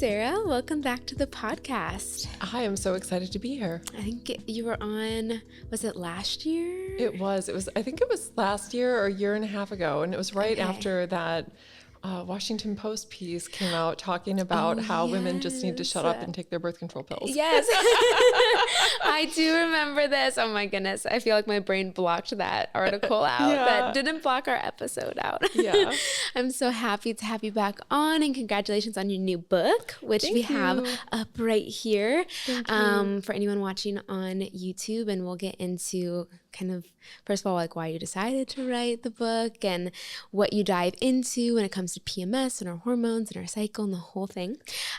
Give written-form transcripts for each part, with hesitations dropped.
Sarah. Welcome back to the podcast. I am so excited to be here. I think you were on, was it last year? It was, I think it was last year or a year and a half ago. And it was right after that Washington Post piece came out talking about how women just need to shut up and take their birth control pills. Yes. I do remember this. Oh my goodness. I feel like my brain blocked that article out. That didn't block our episode out. Yeah. I'm so happy to have you back on, and congratulations on your new book, which we have up right here. For anyone watching on YouTube, and we'll get into kind of, first of all, like why you decided to write the book and what you dive into when it comes to PMS and our hormones and our cycle and the whole thing.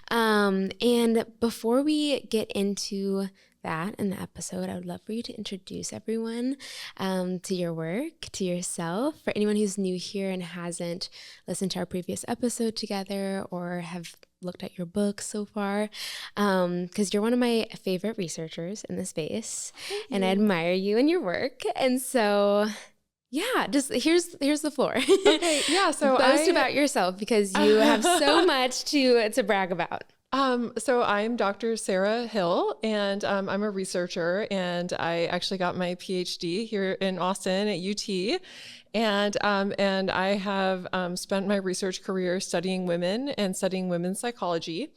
And before we get into that in the episode, I would love for you to introduce everyone to your work, to yourself. For anyone who's new here and hasn't listened to our previous episode together or have looked at your book so far, because you're one of my favorite researchers in the space, and I admire you and your work. And so yeah, just here's the floor. Okay, yeah. So boast about yourself, because you have so much to brag about. So I'm Dr. Sarah Hill, and I'm a researcher, and I actually got my PhD here in Austin at UT. And I have spent my research career studying women and studying women's psychology.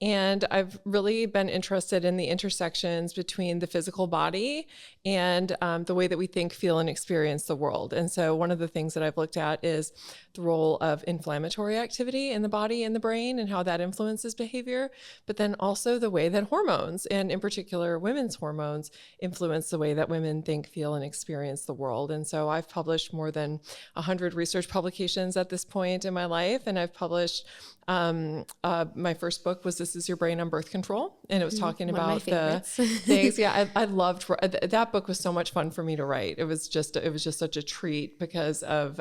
And I've really been interested in the intersections between the physical body and the way that we think, feel, and experience the world. And so one of the things that I've looked at is the role of inflammatory activity in the body and the brain and how that influences behavior, but then also the way that hormones, and in particular women's hormones, influence the way that women think, feel, and experience the world. And so I've published more than 100 research publications at this point in my life, and I've published my first book was This Is Your Brain on Birth Control. And it was talking about the things. Yeah, I loved that book. Was so much fun for me to write. It was just such a treat because of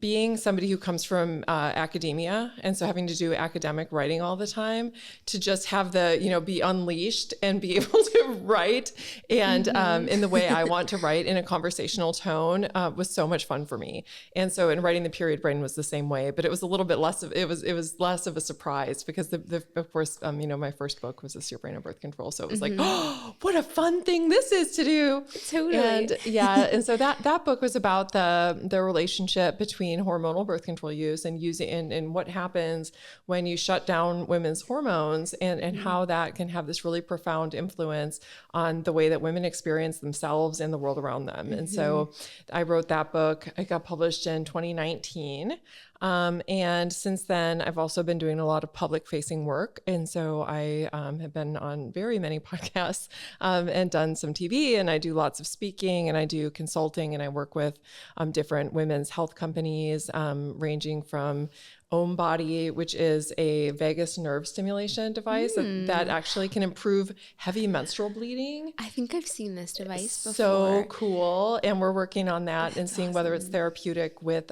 being somebody who comes from academia, and so having to do academic writing all the time, to just have be unleashed and be able to write and in the way I want to write, in a conversational tone, was so much fun for me. And so in writing The Period Brain was the same way, but it was a little bit less of it was less of a surprise, because of course my first book was This Your Brain on Birth Control, so it was like, oh, what a fun thing this is to do. Totally. And and so that book was about the relationship between hormonal birth control use and using and what happens when you shut down women's hormones, and how that can have this really profound influence on the way that women experience themselves and the world around them. And so I wrote that book. It got published in 2019. And since then, I've also been doing a lot of public facing work. And so I have been on very many podcasts and done some TV, and I do lots of speaking, and I do consulting, and I work with different women's health companies, ranging from Body, which is a vagus nerve stimulation device that actually can improve heavy menstrual bleeding. I think I've seen this device before. So cool. And we're working on that and seeing whether it's therapeutic with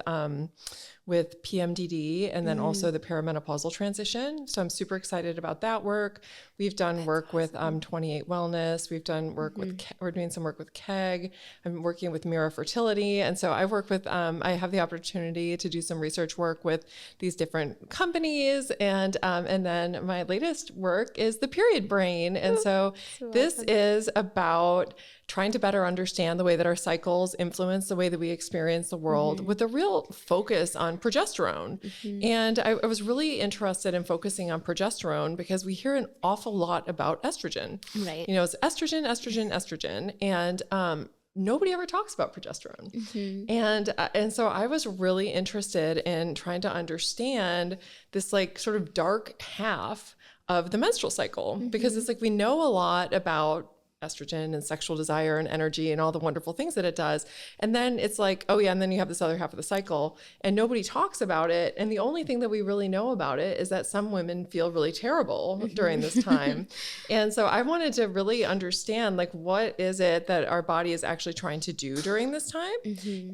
PMDD, and then also the perimenopausal transition. So I'm super excited about that work. We've done work with 28 Wellness. We've done work with, we're doing some work with KEG. I'm working with Mira Fertility. And so I work with, I have the opportunity to do some research work with these different companies. And then my latest work is The Period Brain. And so this is about trying to better understand the way that our cycles influence the way that we experience the world, with a real focus on progesterone. And I was really interested in focusing on progesterone because we hear an awful lot about estrogen. Right. It's estrogen, estrogen, estrogen. And nobody ever talks about progesterone. And so I was really interested in trying to understand this like sort of dark half of the menstrual cycle, because it's like we know a lot about estrogen and sexual desire and energy and all the wonderful things that it does. And then it's like, oh yeah, and then you have this other half of the cycle and nobody talks about it. And the only thing that we really know about it is that some women feel really terrible during this time. And so I wanted to really understand, like, what is it that our body is actually trying to do during this time?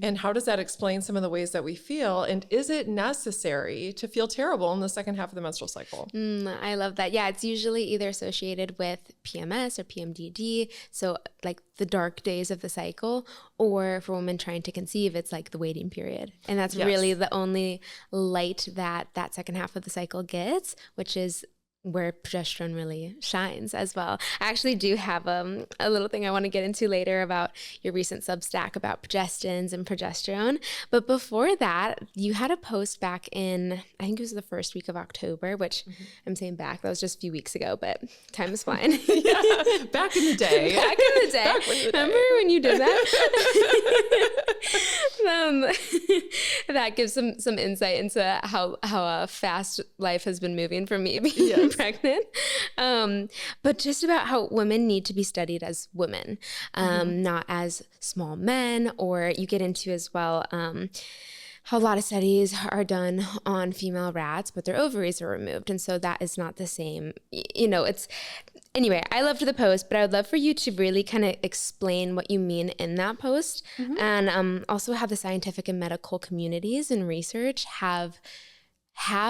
And how does that explain some of the ways that we feel? And is it necessary to feel terrible in the second half of the menstrual cycle? I love that. Yeah, it's usually either associated with PMS or PMDD. pregnancy, so like the dark days of the cycle, or for women trying to conceive, it's like the waiting period. And that's really the only light that second half of the cycle gets, which is where progesterone really shines as well. I actually do have a little thing I want to get into later about your recent Substack about progestins and progesterone. But before that, you had a post back in, I think it was the first week of October, which I'm saying back, that was just a few weeks ago, but time is flying. Back in the day. Remember when you did that? That gives some insight into how fast life has been moving for me being pregnant. But just about how women need to be studied as women, not as small men, or you get into as well how a lot of studies are done on female rats, but their ovaries are removed. And so that is not the same, anyway, I loved the post, but I would love for you to really kind of explain what you mean in that post, and also how the scientific and medical communities and research have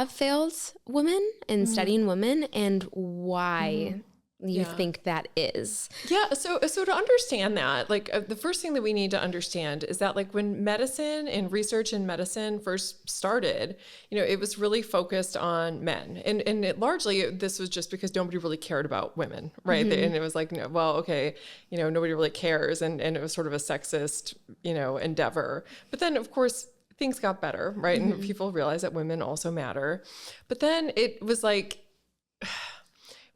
failed women in studying women, and why you think that is. Yeah. So to understand that, like the first thing that we need to understand is that like when medicine and research in medicine first started, it was really focused on men, and it largely, this was just because nobody really cared about women. Right. And it was like, nobody really cares. And it was sort of a sexist, endeavor. But then of course, things got better, right? And people realized that women also matter. But then it was like,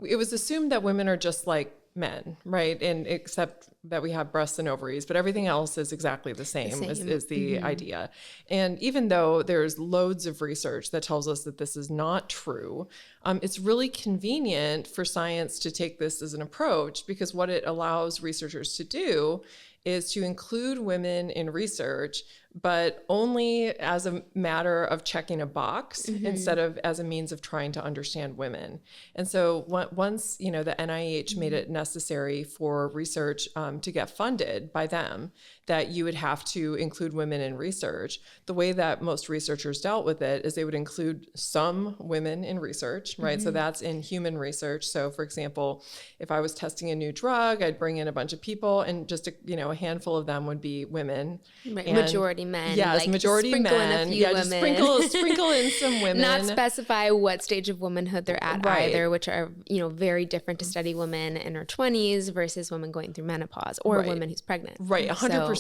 it was assumed that women are just like men, right? And except that we have breasts and ovaries, but everything else is exactly the same. Is the idea. And even though there's loads of research that tells us that this is not true, it's really convenient for science to take this as an approach, because what it allows researchers to do is to include women in research, but only as a matter of checking a box instead of as a means of trying to understand women. And so once, the NIH made it necessary for research to get funded by them, that you would have to include women in research, the way that most researchers dealt with it is they would include some women in research, right? So that's in human research. So for example, if I was testing a new drug, I'd bring in a bunch of people, and just a handful of them would be women. Right. Majority men. Yes, like majority men. Just sprinkle in some women. Not specify what stage of womanhood they're at either, which are, very different to study women in her 20s versus women going through menopause, or women who's pregnant. Right, 100%.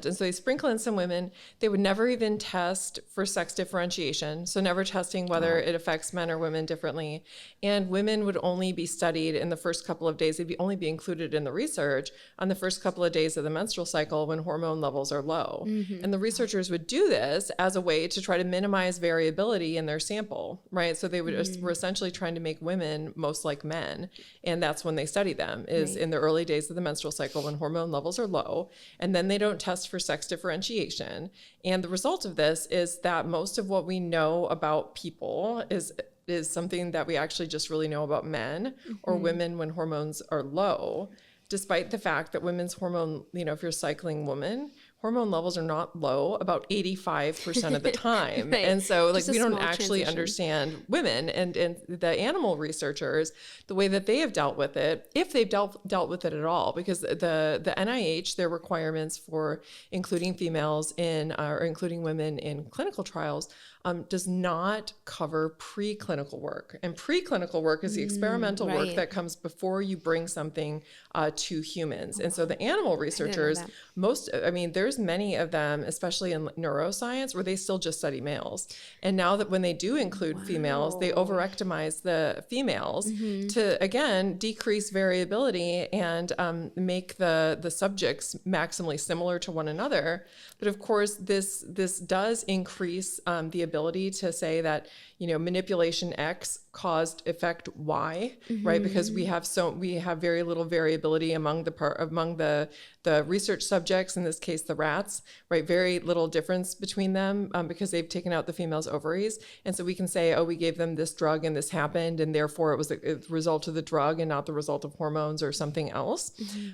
And so they sprinkle in some women. They would never even test for sex differentiation, so never testing whether it affects men or women differently. And women would only be studied in the first couple of days. They'd only be included in the research on the first couple of days of the menstrual cycle when hormone levels are low. And the researchers would do this as a way to try to minimize variability in their sample, right? So they were essentially trying to make women most like men. And that's when they study them, is in the early days of the menstrual cycle when hormone levels are low. And then they don't test for sex differentiation. And the result of this is that most of what we know about people is something that we actually just really know about men or women when hormones are low, despite the fact that women's hormone, if you're a cycling woman, hormone levels are not low about 85% of the time. And so we don't actually understand women, and the animal researchers, the way that they have dealt with it, if they've dealt with it at all, because the NIH, their requirements for including females in, or including women in clinical trials, does not cover preclinical work. And preclinical work is the experimental work that comes before you bring something to humans. And so the animal researchers, there's many of them, especially in neuroscience, where they still just study males. And now that when they do include females, they overectomize the females to, again, decrease variability and make the subjects maximally similar to one another. But of course, this does increase the ability to say that, manipulation X caused effect Y, right? Because we have very little variability among the research subjects, in this case the rats, right? Very little difference between them because they've taken out the female's ovaries, and so we can say, we gave them this drug and this happened, and therefore it was a result of the drug and not the result of hormones or something else.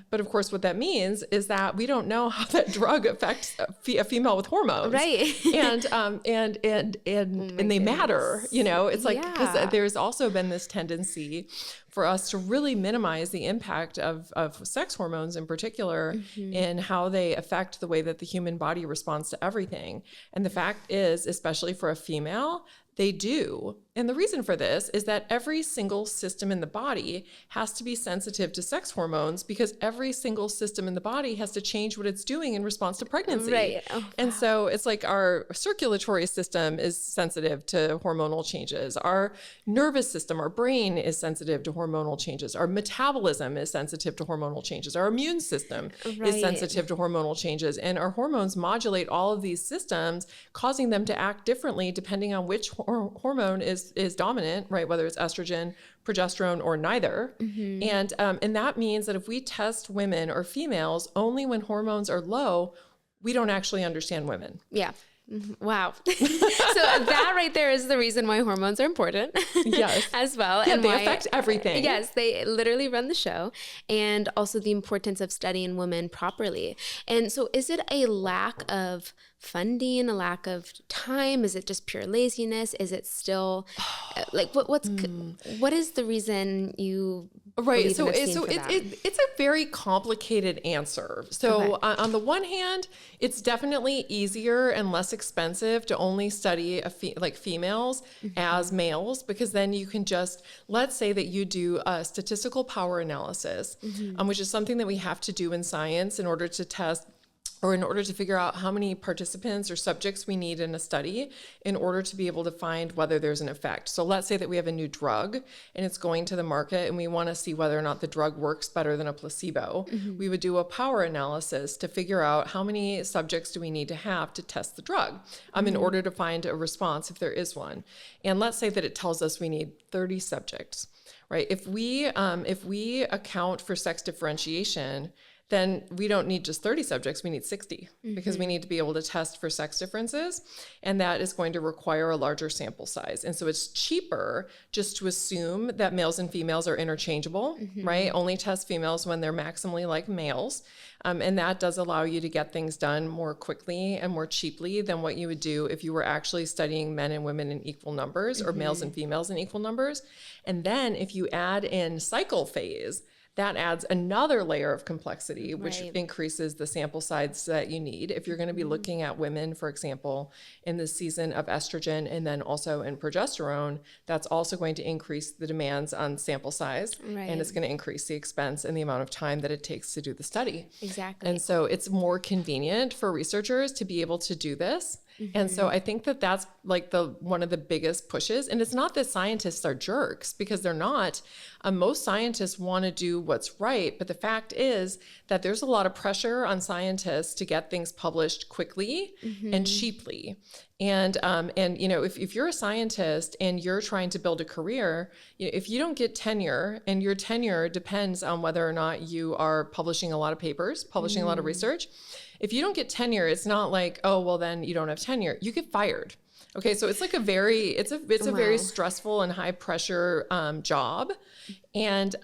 But of course, what that means is that we don't know how that drug affects a female with hormones, right? and they matter, you know, it's like, because there's also been this tendency for us to really minimize the impact of sex hormones in particular in how they affect the way that the human body responds to everything. And the fact is, especially for a female, they do. And the reason for this is that every single system in the body has to be sensitive to sex hormones, because every single system in the body has to change what it's doing in response to pregnancy. Right. Oh, and so it's like our circulatory system is sensitive to hormonal changes. Our nervous system, our brain is sensitive to hormonal changes. Our metabolism is sensitive to hormonal changes. Our immune system is sensitive to hormonal changes. And our hormones modulate all of these systems, causing them to act differently depending on which hormone is dominant, right? Whether it's estrogen, progesterone, or neither. And that means that if we test women or females only when hormones are low, we don't actually understand women. Yeah. Wow. So that right there is the reason why hormones are important. Yes. As well. Yeah, and they affect everything. Yes, they literally run the show. And also the importance of studying women properly. And so is it a lack of funding, a lack of time? Is it just pure laziness? Is it still like what is the reason you Right. So it's a very complicated answer. So on the one hand, it's definitely easier and less expensive to only study females as males, because then you can just, let's say that you do a statistical power analysis, which is something that we have to do in science in order to test, or in order to figure out how many participants or subjects we need in a study in order to be able to find whether there's an effect. So let's say that we have a new drug and it's going to the market and we want to see whether or not the drug works better than a placebo. We would do a power analysis to figure out how many subjects do we need to have to test the drug in order to find a response if there is one. And let's say that it tells us we need 30 subjects, right? If we account for sex differentiation, then we don't need just 30 subjects, we need 60, because we need to be able to test for sex differences, and that is going to require a larger sample size. And so it's cheaper just to assume that males and females are interchangeable, right? Only test females when they're maximally like males. And that does allow you to get things done more quickly and more cheaply than what you would do if you were actually studying men and women in equal numbers, or males and females in equal numbers. And then if you add in cycle phase, that adds another layer of complexity, which increases the sample size that you need. If you're going to be looking at women, for example, in the season of estrogen and then also in progesterone, that's also going to increase the demands on sample size. And it's going to increase the expense and the amount of time that it takes to do the study. Exactly. And so it's more convenient for researchers to be able to do this. And so I think that that's like one of the biggest pushes. And it's not that scientists are jerks, because they're not. Most scientists want to do what's right. But the fact is that there's a lot of pressure on scientists to get things published quickly and cheaply. And you know, if you're a scientist and you're trying to build a career, you know, if you don't get tenure, and your tenure depends on whether or not you are publishing a lot of papers, publishing a lot of research. If you don't get tenure, it's not like, oh, well, then you don't have tenure. You get fired. Okay, so it's like a very stressful and high pressure job. And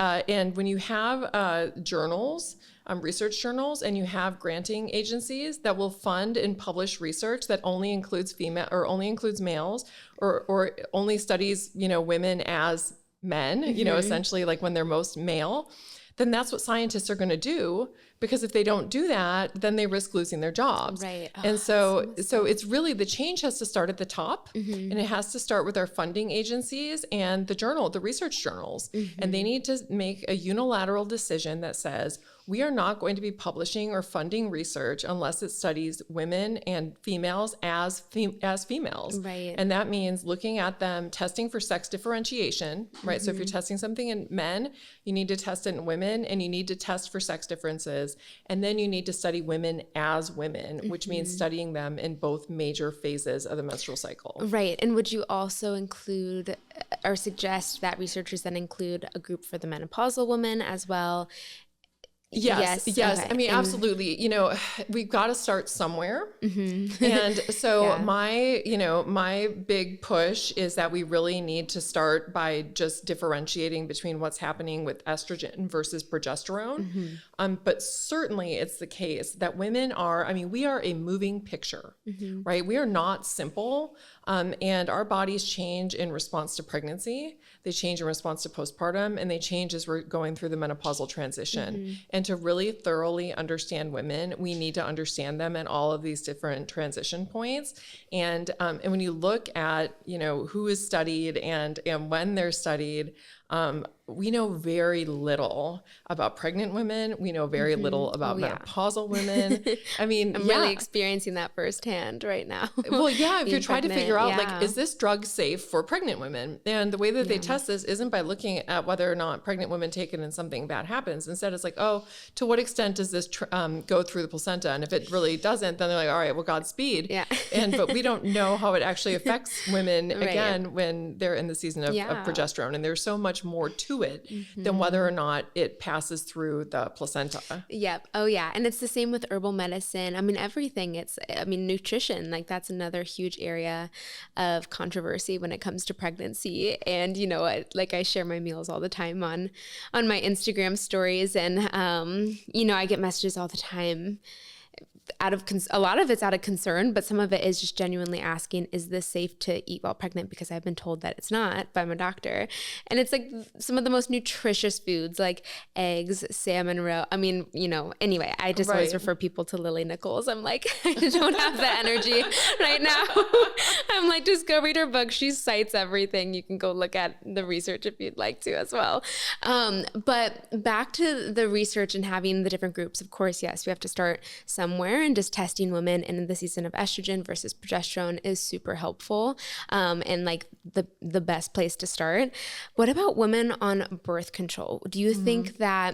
when you have journals, research journals, and you have granting agencies that will fund and publish research that only includes only includes males, or only studies, you know, women as men, you know, essentially like when they're most male, then that's what scientists are going to do, because if they don't do that, then they risk losing their jobs. Right. Oh, and so it's really, the change has to start at the top, and it has to start with our funding agencies and the research journals. And they need to make a unilateral decision that says, we are not going to be publishing or funding research unless it studies women and females as females. Right. And that means looking at them, testing for sex differentiation, right? So if you're testing something in men, you need to test it in women, and you need to test for sex differences. And then you need to study women as women, which means studying them in both major phases of the menstrual cycle. Right. And would you also include or suggest that researchers then include a group for the menopausal woman as well? Yes. Okay. I mean, absolutely. You know, we've got to start somewhere. And so my big push is that we really need to start by just differentiating between what's happening with estrogen versus progesterone. But certainly it's the case that women we are a moving picture, right? We are not simple. And our bodies change in response to pregnancy. They change in response to postpartum, and they change as we're going through the menopausal transition. And to really thoroughly understand women, we need to understand them at all of these different transition points. And when you look at, who is studied and when they're studied, we know very little about pregnant women. We know very little about menopausal women. I mean, I'm really experiencing that firsthand right now. Well, yeah, if you're trying to figure out, like, is this drug safe for pregnant women? And the way that they test this isn't by looking at whether or not pregnant women take it and something bad happens. Instead, it's like, oh, to what extent does this go through the placenta? And if it really doesn't, then they're like, all right, well, Godspeed. Yeah. But we don't know how it actually affects women, again, when they're in the season of progesterone. And there's so much more to it than whether or not it passes through the placenta. Yep. Oh yeah. And it's the same with herbal medicine. I mean, everything. Nutrition, like that's another huge area of controversy when it comes to pregnancy. And I share my meals all the time on my Instagram stories. And, I get messages all the time a lot of it's out of concern, but some of it is just genuinely asking, is this safe to eat while pregnant? Because I've been told that it's not by my doctor. And it's like some of the most nutritious foods, like eggs, salmon roe. I mean, anyway, I just always refer people to Lily Nichols. I'm like, I don't have the energy right now. I'm like, just go read her book. She cites everything. You can go look at the research if you'd like to as well. But back to the research and having the different groups, of course, yes, we have to start somewhere. And just testing women in the season of estrogen versus progesterone is super helpful, and like the best place to start. What about women on birth control? Do you think that,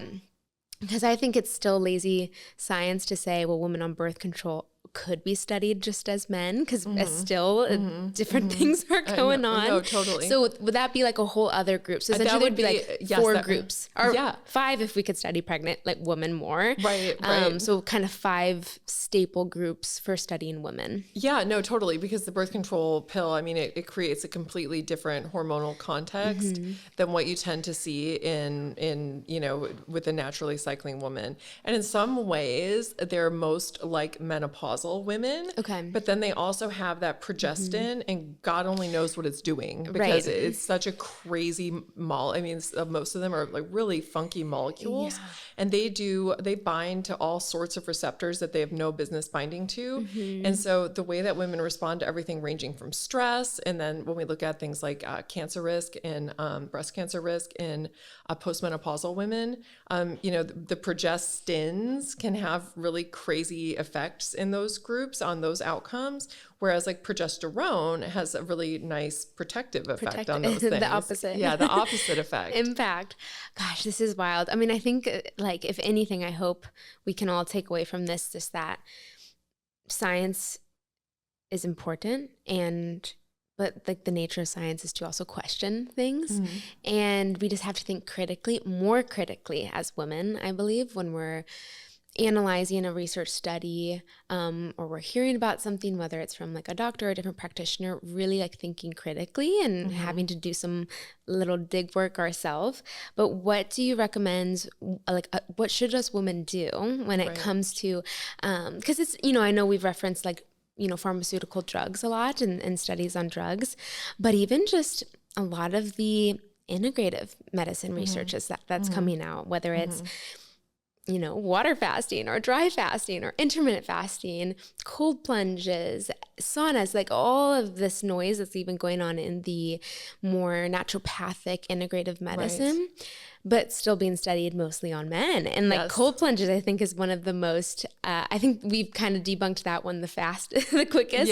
because I think it's still lazy science to say, well, women on birth control could be studied just as men, because still different things are going on. No, totally. So would that be like a whole other group? So essentially there'd be like four groups, or five if we could study pregnant like women more. Right. So kind of 5 staple groups for studying women. Yeah, no, totally. Because the birth control pill, I mean, it creates a completely different hormonal context than what you tend to see in with a naturally cycling woman. And in some ways, they're most like menopausal women. Okay. But then they also have that progestin, and God only knows what it's doing, because it's such a crazy I mean, most of them are like really funky molecules, and they bind to all sorts of receptors that they have no business binding to. And so the way that women respond to everything ranging from stress, and then when we look at things like cancer risk and breast cancer risk in postmenopausal women, the progestins can have really crazy effects in those groups on those outcomes, whereas like progesterone has a really nice protective effect on those things. The opposite. Yeah, the opposite effect. Impact. Gosh, this is wild. I mean, I think like if anything, I hope we can all take away from this just that science is important, but like the nature of science is to also question things. And we just have to think more critically as women, I believe, when we're analyzing a research study, or we're hearing about something, whether it's from like a doctor or a different practitioner, really like thinking critically and having to do some little dig work ourselves. But what do you recommend, what should us women do when it comes to, because it's, I know we've referenced like, pharmaceutical drugs a lot and studies on drugs, but even just a lot of the integrative medicine research that's coming out, whether it's water fasting or dry fasting or intermittent fasting, cold plunges, saunas, like all of this noise that's even going on in the more naturopathic integrative medicine, but still being studied mostly on men. And like cold plunges, I think is one of the most, I think we've kind of debunked that one the quickest.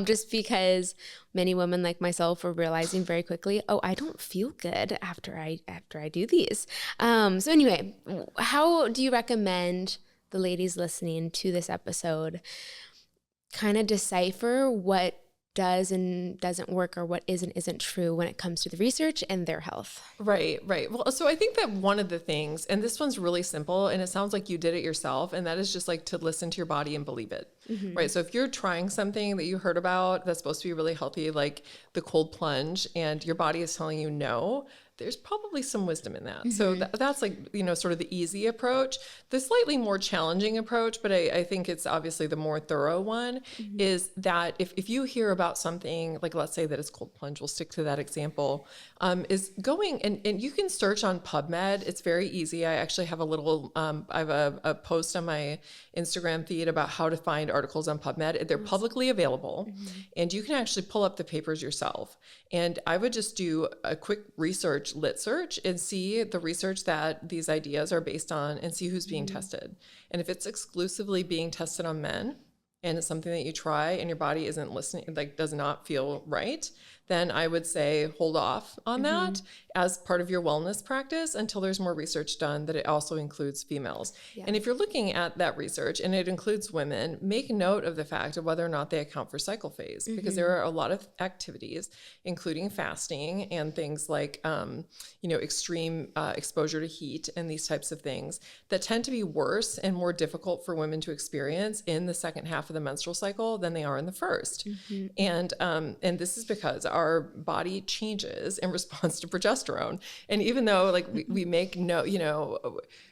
Just because many women like myself were realizing very quickly, oh, I don't feel good after I do these. So anyway, how do you recommend the ladies listening to this episode kind of decipher what does and doesn't work, or what is and isn't true when it comes to the research and their health? Right. Well, so I think that one of the things, and this one's really simple, and it sounds like you did it yourself, and that is just like to listen to your body and believe it. Right. So if you're trying something that you heard about that's supposed to be really healthy, like the cold plunge, and your body is telling you no, there's probably some wisdom in that. So that's like, sort of the easy approach. The slightly more challenging approach, but I think it's obviously the more thorough one, is that if you hear about something, like let's say that it's cold plunge, we'll stick to that example, is going, and you can search on PubMed. It's very easy. I actually have a little, I have a post on my Instagram feed about how to find articles on PubMed. They're publicly available, and you can actually pull up the papers yourself. And I would just do a quick research, lit search, and see the research that these ideas are based on and see who's being tested. And if it's exclusively being tested on men and it's something that you try and your body isn't listening, like does not feel right, then I would say hold off on that as part of your wellness practice until there's more research done that it also includes females. Yeah. And if you're looking at that research and it includes women, make note of the fact of whether or not they account for cycle phase, because there are a lot of activities, including fasting and things like, extreme exposure to heat and these types of things that tend to be worse and more difficult for women to experience in the second half of the menstrual cycle than they are in the first. And this is because our body changes in response to progesterone. And even though like we make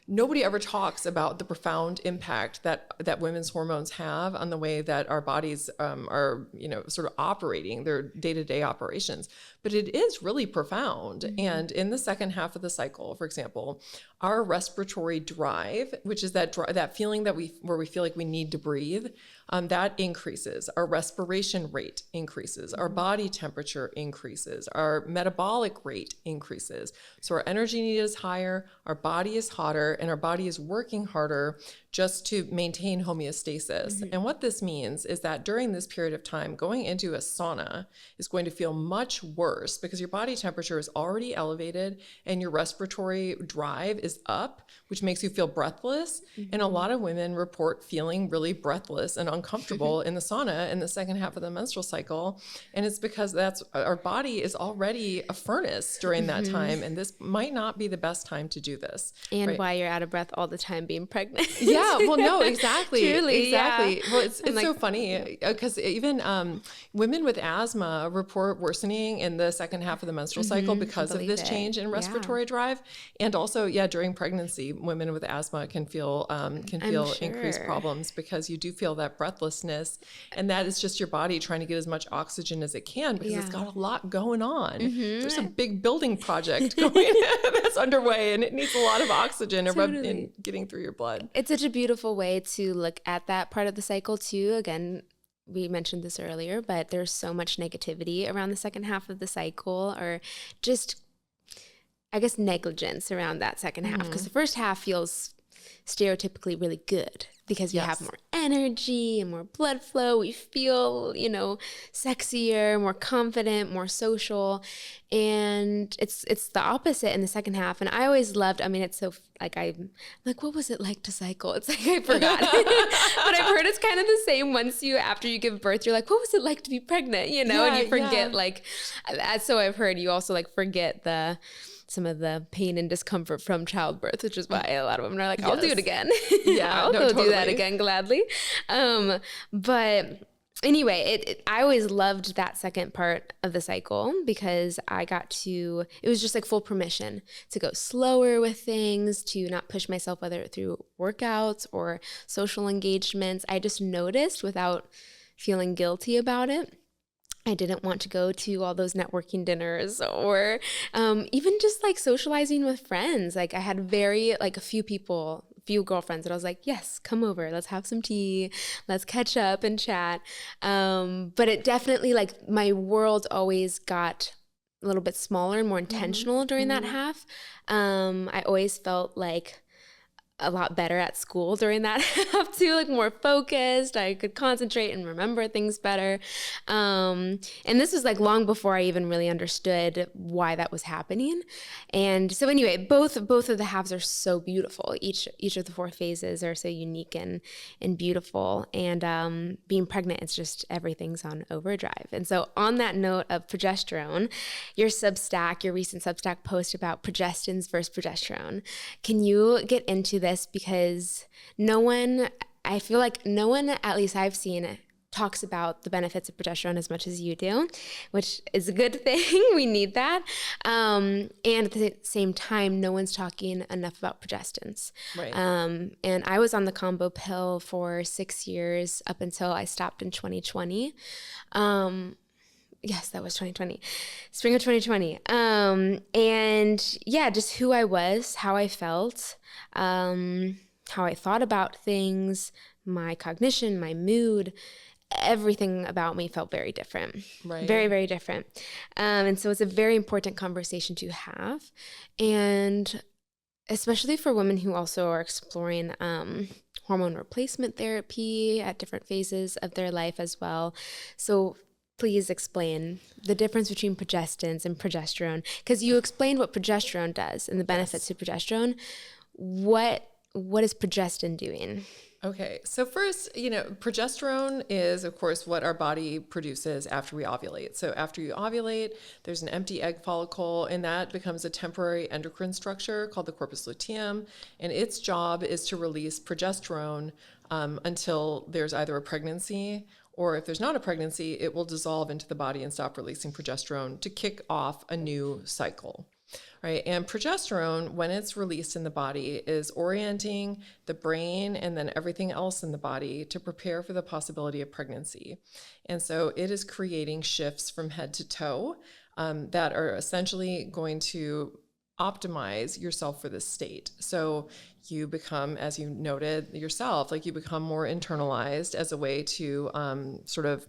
nobody ever talks about the profound impact that women's hormones have on the way that our bodies are, sort of operating their day-to-day operations. But it is really profound. And in the second half of the cycle, for example, our respiratory drive, which is that feeling where we feel like we need to breathe, that increases. Our respiration rate increases. Our body temperature increases. Our metabolic rate increases. So our energy need is higher, our body is hotter, and our body is working harder just to maintain homeostasis. And what this means is that during this period of time, going into a sauna is going to feel much worse because your body temperature is already elevated and your respiratory drive is up, which makes you feel breathless. And a lot of women report feeling really breathless and uncomfortable in the sauna in the second half of the menstrual cycle. And it's because our body is already a furnace during that time. And this might not be the best time to do this. And why you're out of breath all the time being pregnant. Yeah, well, no, exactly. Truly, exactly. Yeah. Well, it's so funny because even women with asthma report worsening in the second half of the menstrual cycle because of this change in respiratory drive. And also, during pregnancy, women with asthma can feel increased problems because you do feel that breathlessness. And that is just your body trying to get as much oxygen as it can because it's got a lot going on. There's a big building project going that's underway and it needs a lot of oxygen and getting through your blood. It's such a beautiful way to look at that part of the cycle too. Again, we mentioned this earlier, but there's so much negativity around the second half of the cycle, or just, I guess, negligence around that second half, because the first half feels stereotypically really good because we have more energy and more blood flow. We feel, sexier, more confident, more social. And it's the opposite in the second half. And I always loved, it's so I'm like, what was it like to cycle? It's like, I forgot. But I've heard it's kind of the same after you give birth, you're like, what was it like to be pregnant? And you forget so I've heard you also forget some of the pain and discomfort from childbirth, which is why a lot of women are like, I'll do it again. Yeah, I'll go do that again gladly. But anyway, I always loved that second part of the cycle because it was just full permission to go slower with things, to not push myself, whether through workouts or social engagements. I just noticed without feeling guilty about it. I didn't want to go to all those networking dinners or even just socializing with friends. I had a few girlfriends that I was like, yes, come over, let's have some tea, let's catch up and chat. But it definitely my world always got a little bit smaller and more intentional during that half. I always felt a lot better at school during that half too, more focused. I could concentrate and remember things better. And this was long before I even really understood why that was happening. And so anyway, both of the halves are so beautiful. Each of the 4 phases are so unique and beautiful. And being pregnant, it's just everything's on overdrive. And so on that note of progesterone, your recent Substack post about progestins versus progesterone, can you get into this? Because I feel like no one, at least I've seen, talks about the benefits of progesterone as much as you do, which is a good thing. We need that. And at the same time, no one's talking enough about progestins. Right. And I was on the combo pill for 6 years up until I stopped in 2020. Yes, that was 2020, spring of 2020. And yeah, just who I was, how I felt, how I thought about things, my cognition, my mood, everything about me felt very different. Right. Very, very different. And so it's a very important conversation to have. And especially for women who also are exploring hormone replacement therapy at different phases of their life as well. So please explain the difference between progestins and progesterone, because you explained what progesterone does and the benefits of progesterone. What is progestin doing? Okay, so first, progesterone is, of course, what our body produces after we ovulate. So after you ovulate, there's an empty egg follicle, and that becomes a temporary endocrine structure called the corpus luteum, and its job is to release progesterone until there's either a pregnancy, or if there's not a pregnancy, it will dissolve into the body and stop releasing progesterone to kick off a new cycle. Right. And progesterone, when it's released in the body, is orienting the brain and then everything else in the body to prepare for the possibility of pregnancy. And so it is creating shifts from head to toe that are essentially going to optimize yourself for this state. So you become, as you noted yourself, like you become more internalized as a way to sort of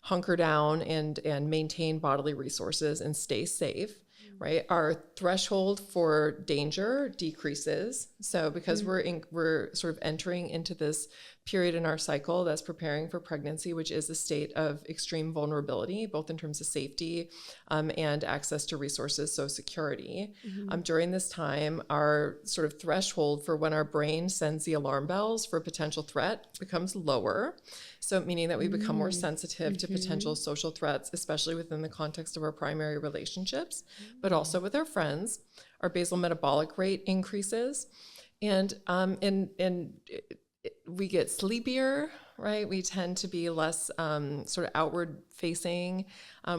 hunker down and maintain bodily resources and stay safe. Right, our threshold for danger decreases. So because we're sort of entering into this period in our cycle that's preparing for pregnancy, which is a state of extreme vulnerability, both in terms of safety and access to resources, so security. During this time, our sort of threshold for when our brain sends the alarm bells for a potential threat becomes lower. So meaning that we become more sensitive to potential social threats, especially within the context of our primary relationships, but also with our friends. Our basal metabolic rate increases, and we get sleepier, right? We tend to be less sort of outward facing.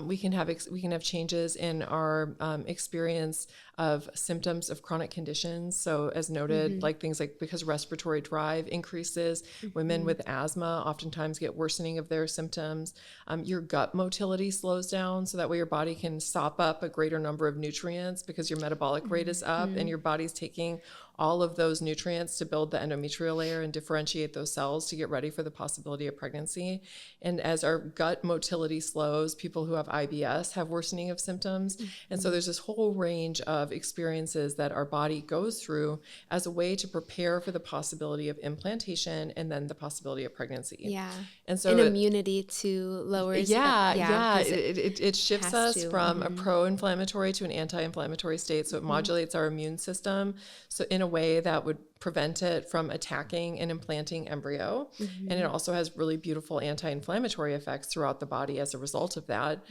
We can have changes in our experience of symptoms of chronic conditions. So as noted, like things like because respiratory drive increases, women with asthma oftentimes get worsening of their symptoms. Your gut motility slows down, so that way your body can sop up a greater number of nutrients because your metabolic rate is up and your body's taking all of those nutrients to build the endometrial layer and differentiate those cells to get ready for the possibility of pregnancy. And as our gut motility slows, people who have IBS have worsening of symptoms. And so there's this whole range of experiences that our body goes through as a way to prepare for the possibility of implantation and then the possibility of pregnancy. Yeah. And so immunity to lowers. It shifts us from a pro-inflammatory to an anti-inflammatory state. So it modulates our immune system. So in a way that would prevent it from attacking and implanting embryo. And it also has really beautiful anti-inflammatory effects throughout the body as a result of that,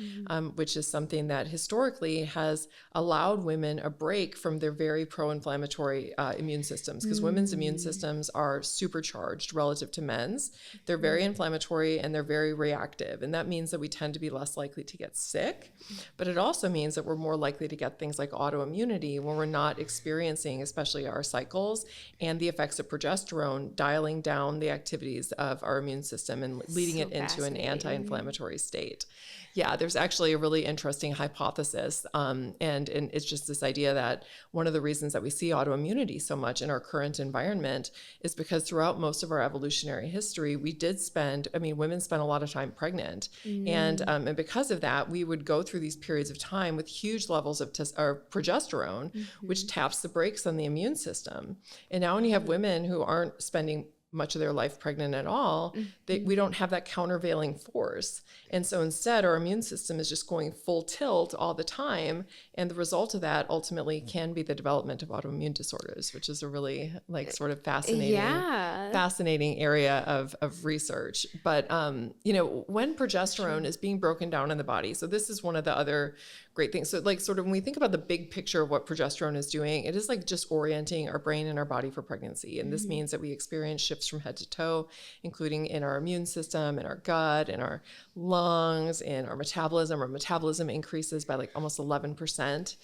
which is something that historically has allowed women a break from their very pro-inflammatory immune systems, because women's immune systems are supercharged relative to men's. They're very inflammatory and they're very reactive. And that means that we tend to be less likely to get sick, but it also means that we're more likely to get things like autoimmunity when we're not experiencing, especially our cycles, and the effects of progesterone dialing down the activities of our immune system and leading it into an anti-inflammatory state. Yeah, there's actually a really interesting hypothesis, and it's just this idea that one of the reasons that we see autoimmunity so much in our current environment is because throughout most of our evolutionary history, women spent a lot of time pregnant, and because of that, we would go through these periods of time with huge levels of progesterone, which taps the brakes on the immune system. And now when you have women who aren't spending much of their life pregnant at all, we don't have that countervailing force. And so instead, our immune system is just going full tilt all the time. And the result of that ultimately can be the development of autoimmune disorders, which is a really sort of fascinating area of research. But, when progesterone is being broken down in the body, so this is one of the other great things. So sort of when we think about the big picture of what progesterone is doing, it is just orienting our brain and our body for pregnancy. And this means that we experience shifts relationships from head to toe, including in our immune system, in our gut, in our lungs, in our metabolism. Our metabolism increases by like almost 11%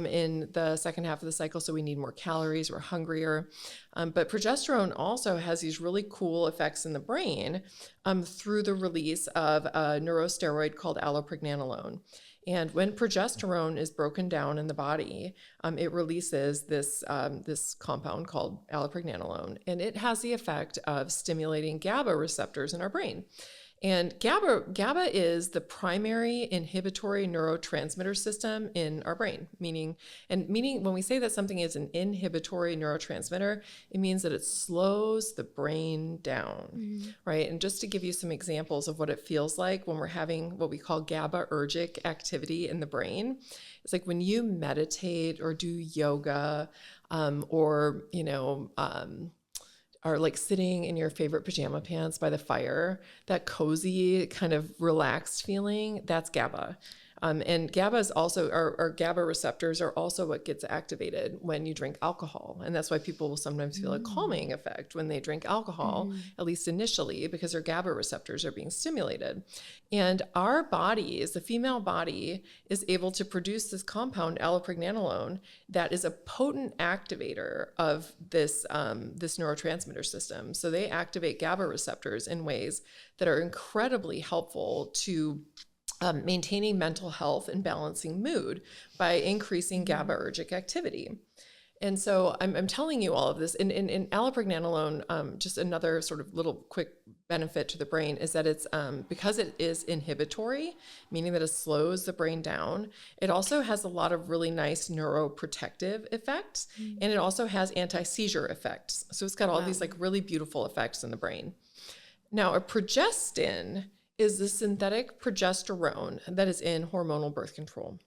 in the second half of the cycle. So we need more calories, we're hungrier. But progesterone also has these really cool effects in the brain through the release of a neurosteroid called allopregnanolone. And when progesterone is broken down in the body, it releases this compound called allopregnanolone, and it has the effect of stimulating GABA receptors in our brain. And GABA is the primary inhibitory neurotransmitter system in our brain, meaning when we say that something is an inhibitory neurotransmitter, it means that it slows the brain down, right? And just to give you some examples of what it feels like when we're having what we call GABAergic activity in the brain, it's like when you meditate or do yoga, or are like sitting in your favorite pajama pants by the fire, that cozy kind of relaxed feeling, that's GABA. And GABA is also, our GABA receptors are also what gets activated when you drink alcohol. And that's why people will sometimes feel a calming effect when they drink alcohol, at least initially, because their GABA receptors are being stimulated. And our bodies, the female body, is able to produce this compound, allopregnanolone, that is a potent activator of this neurotransmitter system. So they activate GABA receptors in ways that are incredibly helpful to maintaining mental health and balancing mood by increasing GABAergic activity. And so I'm telling you all of this. In allopregnanolone, just another sort of little quick benefit to the brain is that it's because it is inhibitory, meaning that it slows the brain down. It also has a lot of really nice neuroprotective effects, and it also has anti-seizure effects. So it's got all these like really beautiful effects in the brain. Now, a progestin is the synthetic progesterone that is in hormonal birth control,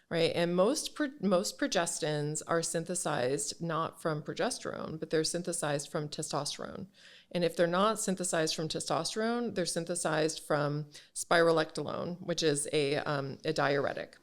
right? And most progestins are synthesized not from progesterone, but they're synthesized from testosterone. And if they're not synthesized from testosterone, they're synthesized from spironolactone, which is a diuretic,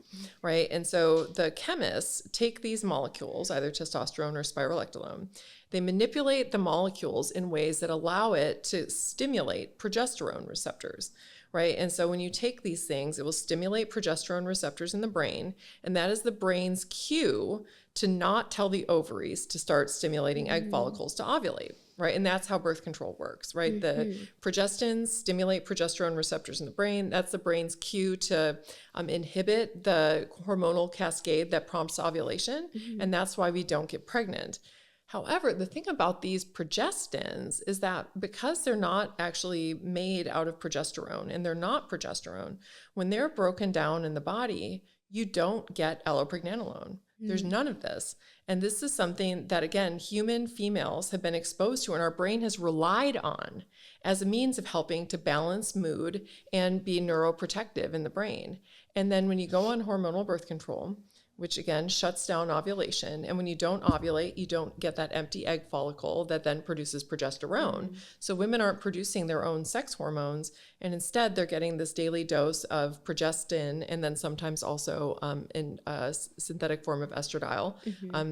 right? And so the chemists take these molecules, either testosterone or spironolactone, they manipulate the molecules in ways that allow it to stimulate progesterone receptors, right? And so when you take these things, it will stimulate progesterone receptors in the brain, and that is the brain's cue to not tell the ovaries to start stimulating egg follicles to ovulate, right? And that's how birth control works, right? The progestins stimulate progesterone receptors in the brain. That's the brain's cue to inhibit the hormonal cascade that prompts ovulation, and that's why we don't get pregnant. However, the thing about these progestins is that because they're not actually made out of progesterone and they're not progesterone, when they're broken down in the body, you don't get allopregnanolone. There's none of this. And this is something that, again, human females have been exposed to and our brain has relied on as a means of helping to balance mood and be neuroprotective in the brain. And then when you go on hormonal birth control, which again shuts down ovulation. And when you don't ovulate, you don't get that empty egg follicle that then produces progesterone. So women aren't producing their own sex hormones, and instead they're getting this daily dose of progestin and then sometimes also in a synthetic form of estradiol,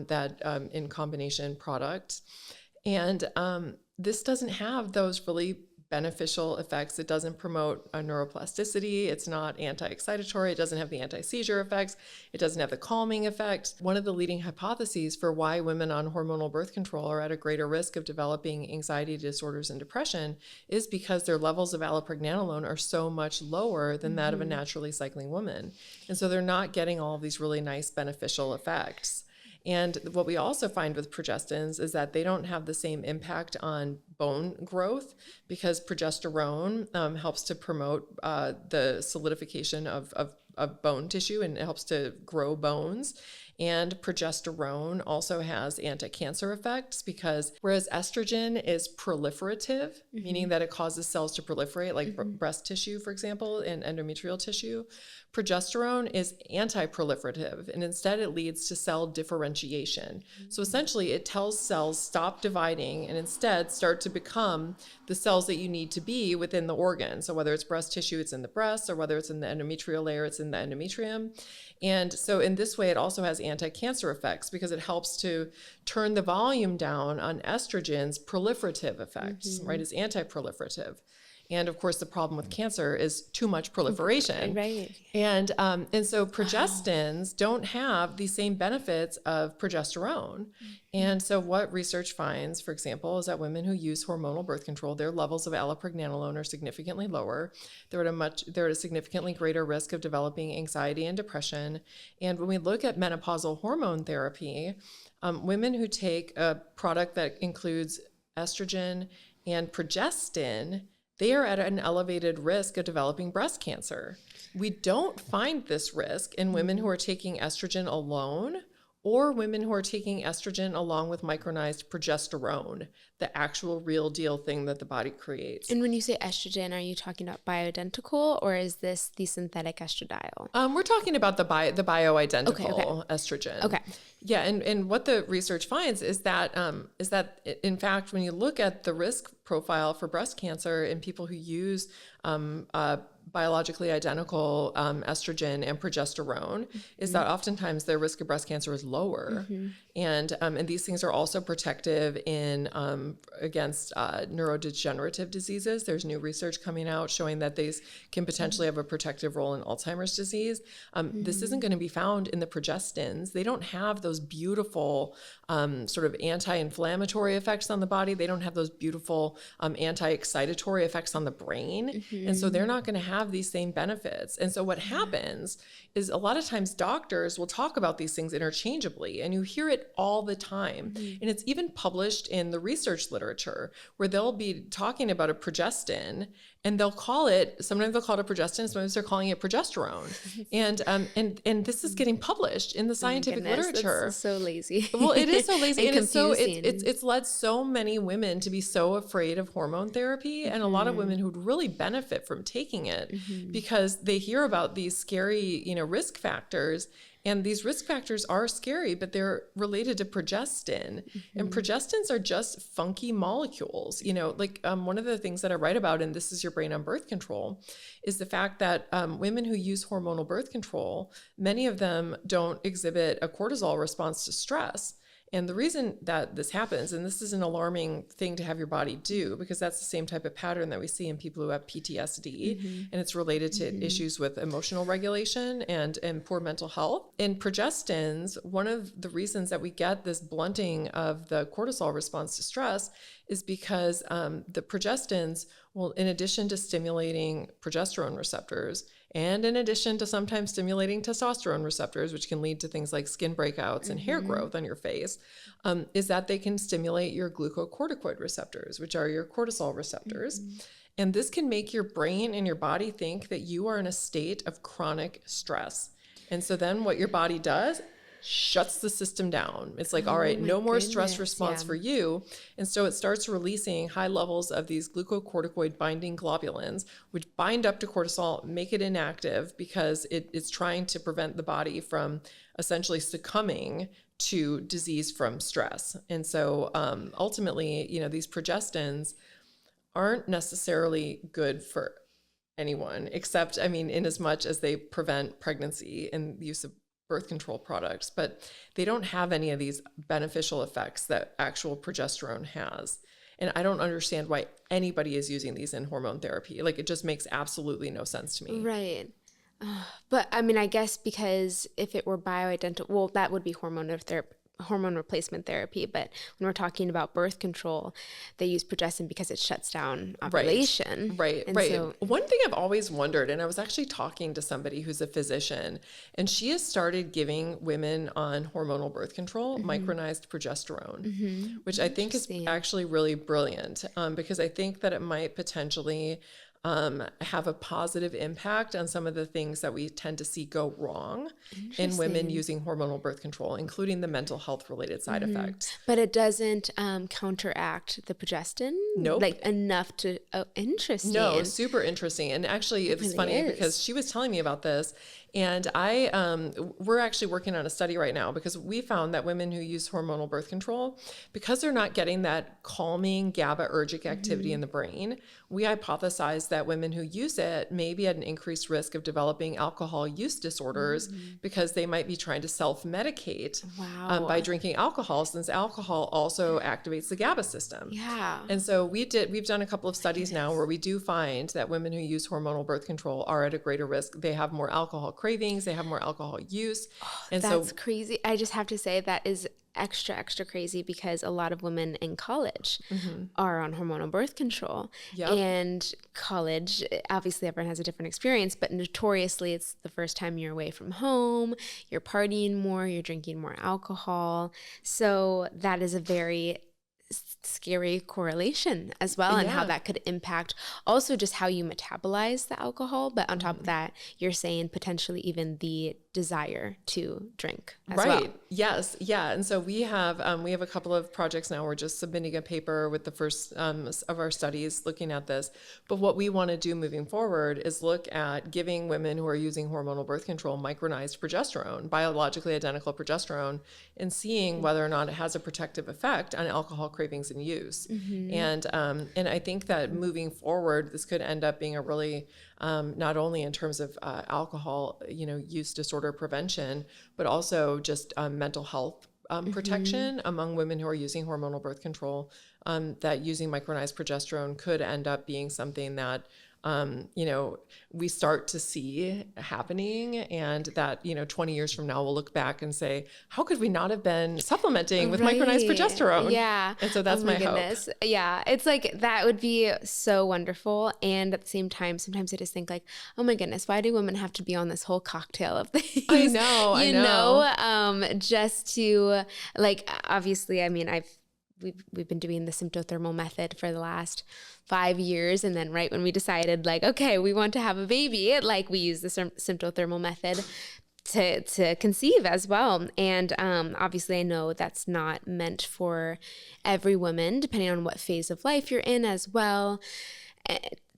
that in combination product. And this doesn't have those really beneficial effects. It doesn't promote neuroplasticity. It's not anti-excitatory. It doesn't have the anti-seizure effects. It doesn't have the calming effect. One of the leading hypotheses for why women on hormonal birth control are at a greater risk of developing anxiety disorders and depression is because their levels of allopregnanolone are so much lower than that of a naturally cycling woman. And so they're not getting all of these really nice beneficial effects. And what we also find with progestins is that they don't have the same impact on bone growth because progesterone helps to promote the solidification of bone tissue, and it helps to grow bones. And progesterone also has anti-cancer effects because whereas estrogen is proliferative, meaning that it causes cells to proliferate, like breast tissue, for example, and endometrial tissue, progesterone is anti-proliferative, and instead it leads to cell differentiation. So essentially it tells cells stop dividing and instead start to become the cells that you need to be within the organ. So whether it's breast tissue, it's in the breast, or whether it's in the endometrial layer, it's in the endometrium. And so in this way, it also has anti-cancer effects because it helps to turn the volume down on estrogen's proliferative effects, right? It's anti-proliferative. And of course, the problem with cancer is too much proliferation. Right. And so progestins don't have the same benefits of progesterone. And so what research finds, for example, is that women who use hormonal birth control, their levels of allopregnanolone are significantly lower. They're at a significantly greater risk of developing anxiety and depression. And when we look at menopausal hormone therapy, women who take a product that includes estrogen and progestin, they are at an elevated risk of developing breast cancer. We don't find this risk in women who are taking estrogen alone or women who are taking estrogen along with micronized progesterone, the actual real deal thing that the body creates. And when you say estrogen, are you talking about bioidentical or is this the synthetic estradiol? We're talking about the bioidentical estrogen. Okay. Yeah, and what the research finds is that in fact, when you look at the risk profile for breast cancer in people who use biologically identical estrogen and progesterone, is that oftentimes their risk of breast cancer is lower, and these things are also protective against neurodegenerative diseases. There's new research coming out showing that these can potentially have a protective role in Alzheimer's disease. This isn't going to be found in the progestins. They don't have those beautiful sort of anti-inflammatory effects on the body. They don't have those beautiful anti-excitatory effects on the brain. And so they're not going to have these same benefits. And so what happens is a lot of times doctors will talk about these things interchangeably, and you hear it all the time. And it's even published in the research literature where they'll be talking about a progestin and sometimes they'll call it a progestin, sometimes they're calling it progesterone. And this is getting published in the scientific literature. That's so lazy. Well, it is so lazy. and confusing. It's led so many women to be so afraid of hormone therapy, and a lot of women who'd really benefit from taking it because they hear about these scary, risk factors. And these risk factors are scary, but they're related to progestin. And progestins are just funky molecules. One of the things that I write about, and this is your brain on birth control, is the fact that women who use hormonal birth control, many of them don't exhibit a cortisol response to stress. And the reason that this happens, and this is an alarming thing to have your body do, because that's the same type of pattern that we see in people who have PTSD, and it's related to issues with emotional regulation and poor mental health. In progestins, one of the reasons that we get this blunting of the cortisol response to stress is because the progestins will, in addition to stimulating progesterone receptors, and in addition to sometimes stimulating testosterone receptors, which can lead to things like skin breakouts and hair growth on your face, is that they can stimulate your glucocorticoid receptors, which are your cortisol receptors. And this can make your brain and your body think that you are in a state of chronic stress. And so then what your body does, shuts the system down. It's like, all right, no more stress response for you. And so it starts releasing high levels of these glucocorticoid binding globulins, which bind up to cortisol, make it inactive because it's trying to prevent the body from essentially succumbing to disease from stress. And so ultimately, these progestins aren't necessarily good for anyone, except, in as much as they prevent pregnancy and the use of birth control products, but they don't have any of these beneficial effects that actual progesterone has. And I don't understand why anybody is using these in hormone therapy. It just makes absolutely no sense to me. Right. But I guess because if it were bioidentical, well, that would be hormone replacement therapy. But when we're talking about birth control, they use progestin because it shuts down ovulation. Right. So, one thing I've always wondered, and I was actually talking to somebody who's a physician, and she has started giving women on hormonal birth control micronized progesterone, which I think is actually really brilliant because I think that it might potentially have a positive impact on some of the things that we tend to see go wrong in women using hormonal birth control, including the mental health related side effects. But it doesn't counteract the progestin? Nope. Enough to, interesting. No, super interesting. And actually it's funny because she was telling me about this And we're actually working on a study right now because we found that women who use hormonal birth control, because they're not getting that calming GABAergic activity in the brain, we hypothesize that women who use it may be at an increased risk of developing alcohol use disorders because they might be trying to self-medicate by drinking alcohol, since alcohol also activates the GABA system. Yeah. And so we've done a couple of studies now where we do find that women who use hormonal birth control are at a greater risk. They have more alcohol cravings, they have more alcohol use. And that's crazy. I just have to say that is extra crazy because a lot of women in college are on hormonal birth control. Yep. And college, obviously everyone has a different experience, but notoriously it's the first time you're away from home, you're partying more, you're drinking more alcohol. So that is a very scary correlation as well, and how that could impact also just how you metabolize the alcohol. But on top of that, you're saying potentially even the desire to drink as well. Yes. Yeah. And so we have a couple of projects now. We're just submitting a paper with the first of our studies looking at this. But what we want to do moving forward is look at giving women who are using hormonal birth control micronized progesterone, biologically identical progesterone, and seeing whether or not it has a protective effect on alcohol cravings and use. And I think that moving forward, this could end up being a really not only in terms of alcohol, use disorder prevention, but also just mental health protection among women who are using hormonal birth control. That using micronized progesterone could end up being something that we start to see happening, and that 20 years from now we'll look back and say, how could we not have been supplementing with micronized progesterone? Yeah. And so that's my hope. Yeah. It's like, that would be so wonderful. And at the same time, sometimes I just think like, oh my goodness, why do women have to be on this whole cocktail of things? I know. Just to, like, obviously, I mean, we've been doing the symptothermal method for the last 5 years. And then right when we decided like, okay, we want to have a baby, like we use the symptothermal method to conceive as well. And obviously I know that's not meant for every woman, depending on what phase of life you're in as well.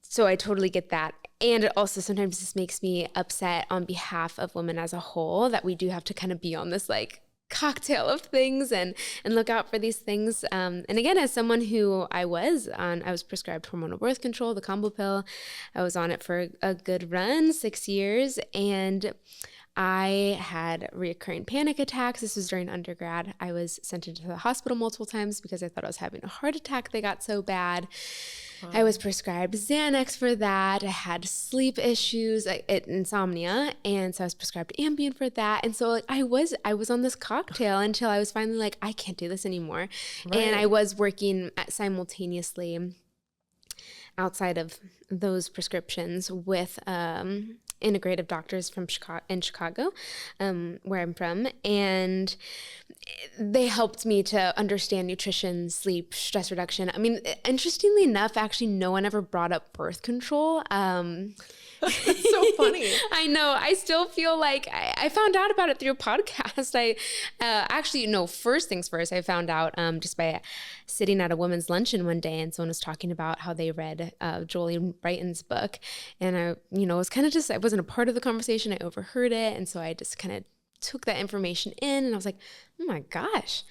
So I totally get that. And it also sometimes this makes me upset on behalf of women as a whole, that we do have to kind of be on this like cocktail of things and look out for these things. And again, as someone who I was prescribed hormonal birth control, the combo pill. I was on it for a good run, 6 years, and I had reoccurring panic attacks. This was during undergrad. I was sent into the hospital multiple times because I thought I was having a heart attack. They got so bad. Wow. I was prescribed Xanax for that. I had sleep issues, insomnia, and so I was prescribed Ambien for that. And so like, I was on this cocktail until I was finally like, I can't do this anymore. Right. And I was working simultaneously outside of those prescriptions with integrative doctors from Chicago, where I'm from, and they helped me to understand nutrition, sleep, stress reduction. I mean, interestingly enough, actually, no one ever brought up birth control. That's so funny. I know. I still feel like I found out about it through a podcast. First things first, I found out just by sitting at a women's luncheon one day, and someone was talking about how they read Jolie Brighton's book. And I was kind of I wasn't a part of the conversation. I overheard it. And so I just kind of took that information in, and I was like, oh my gosh.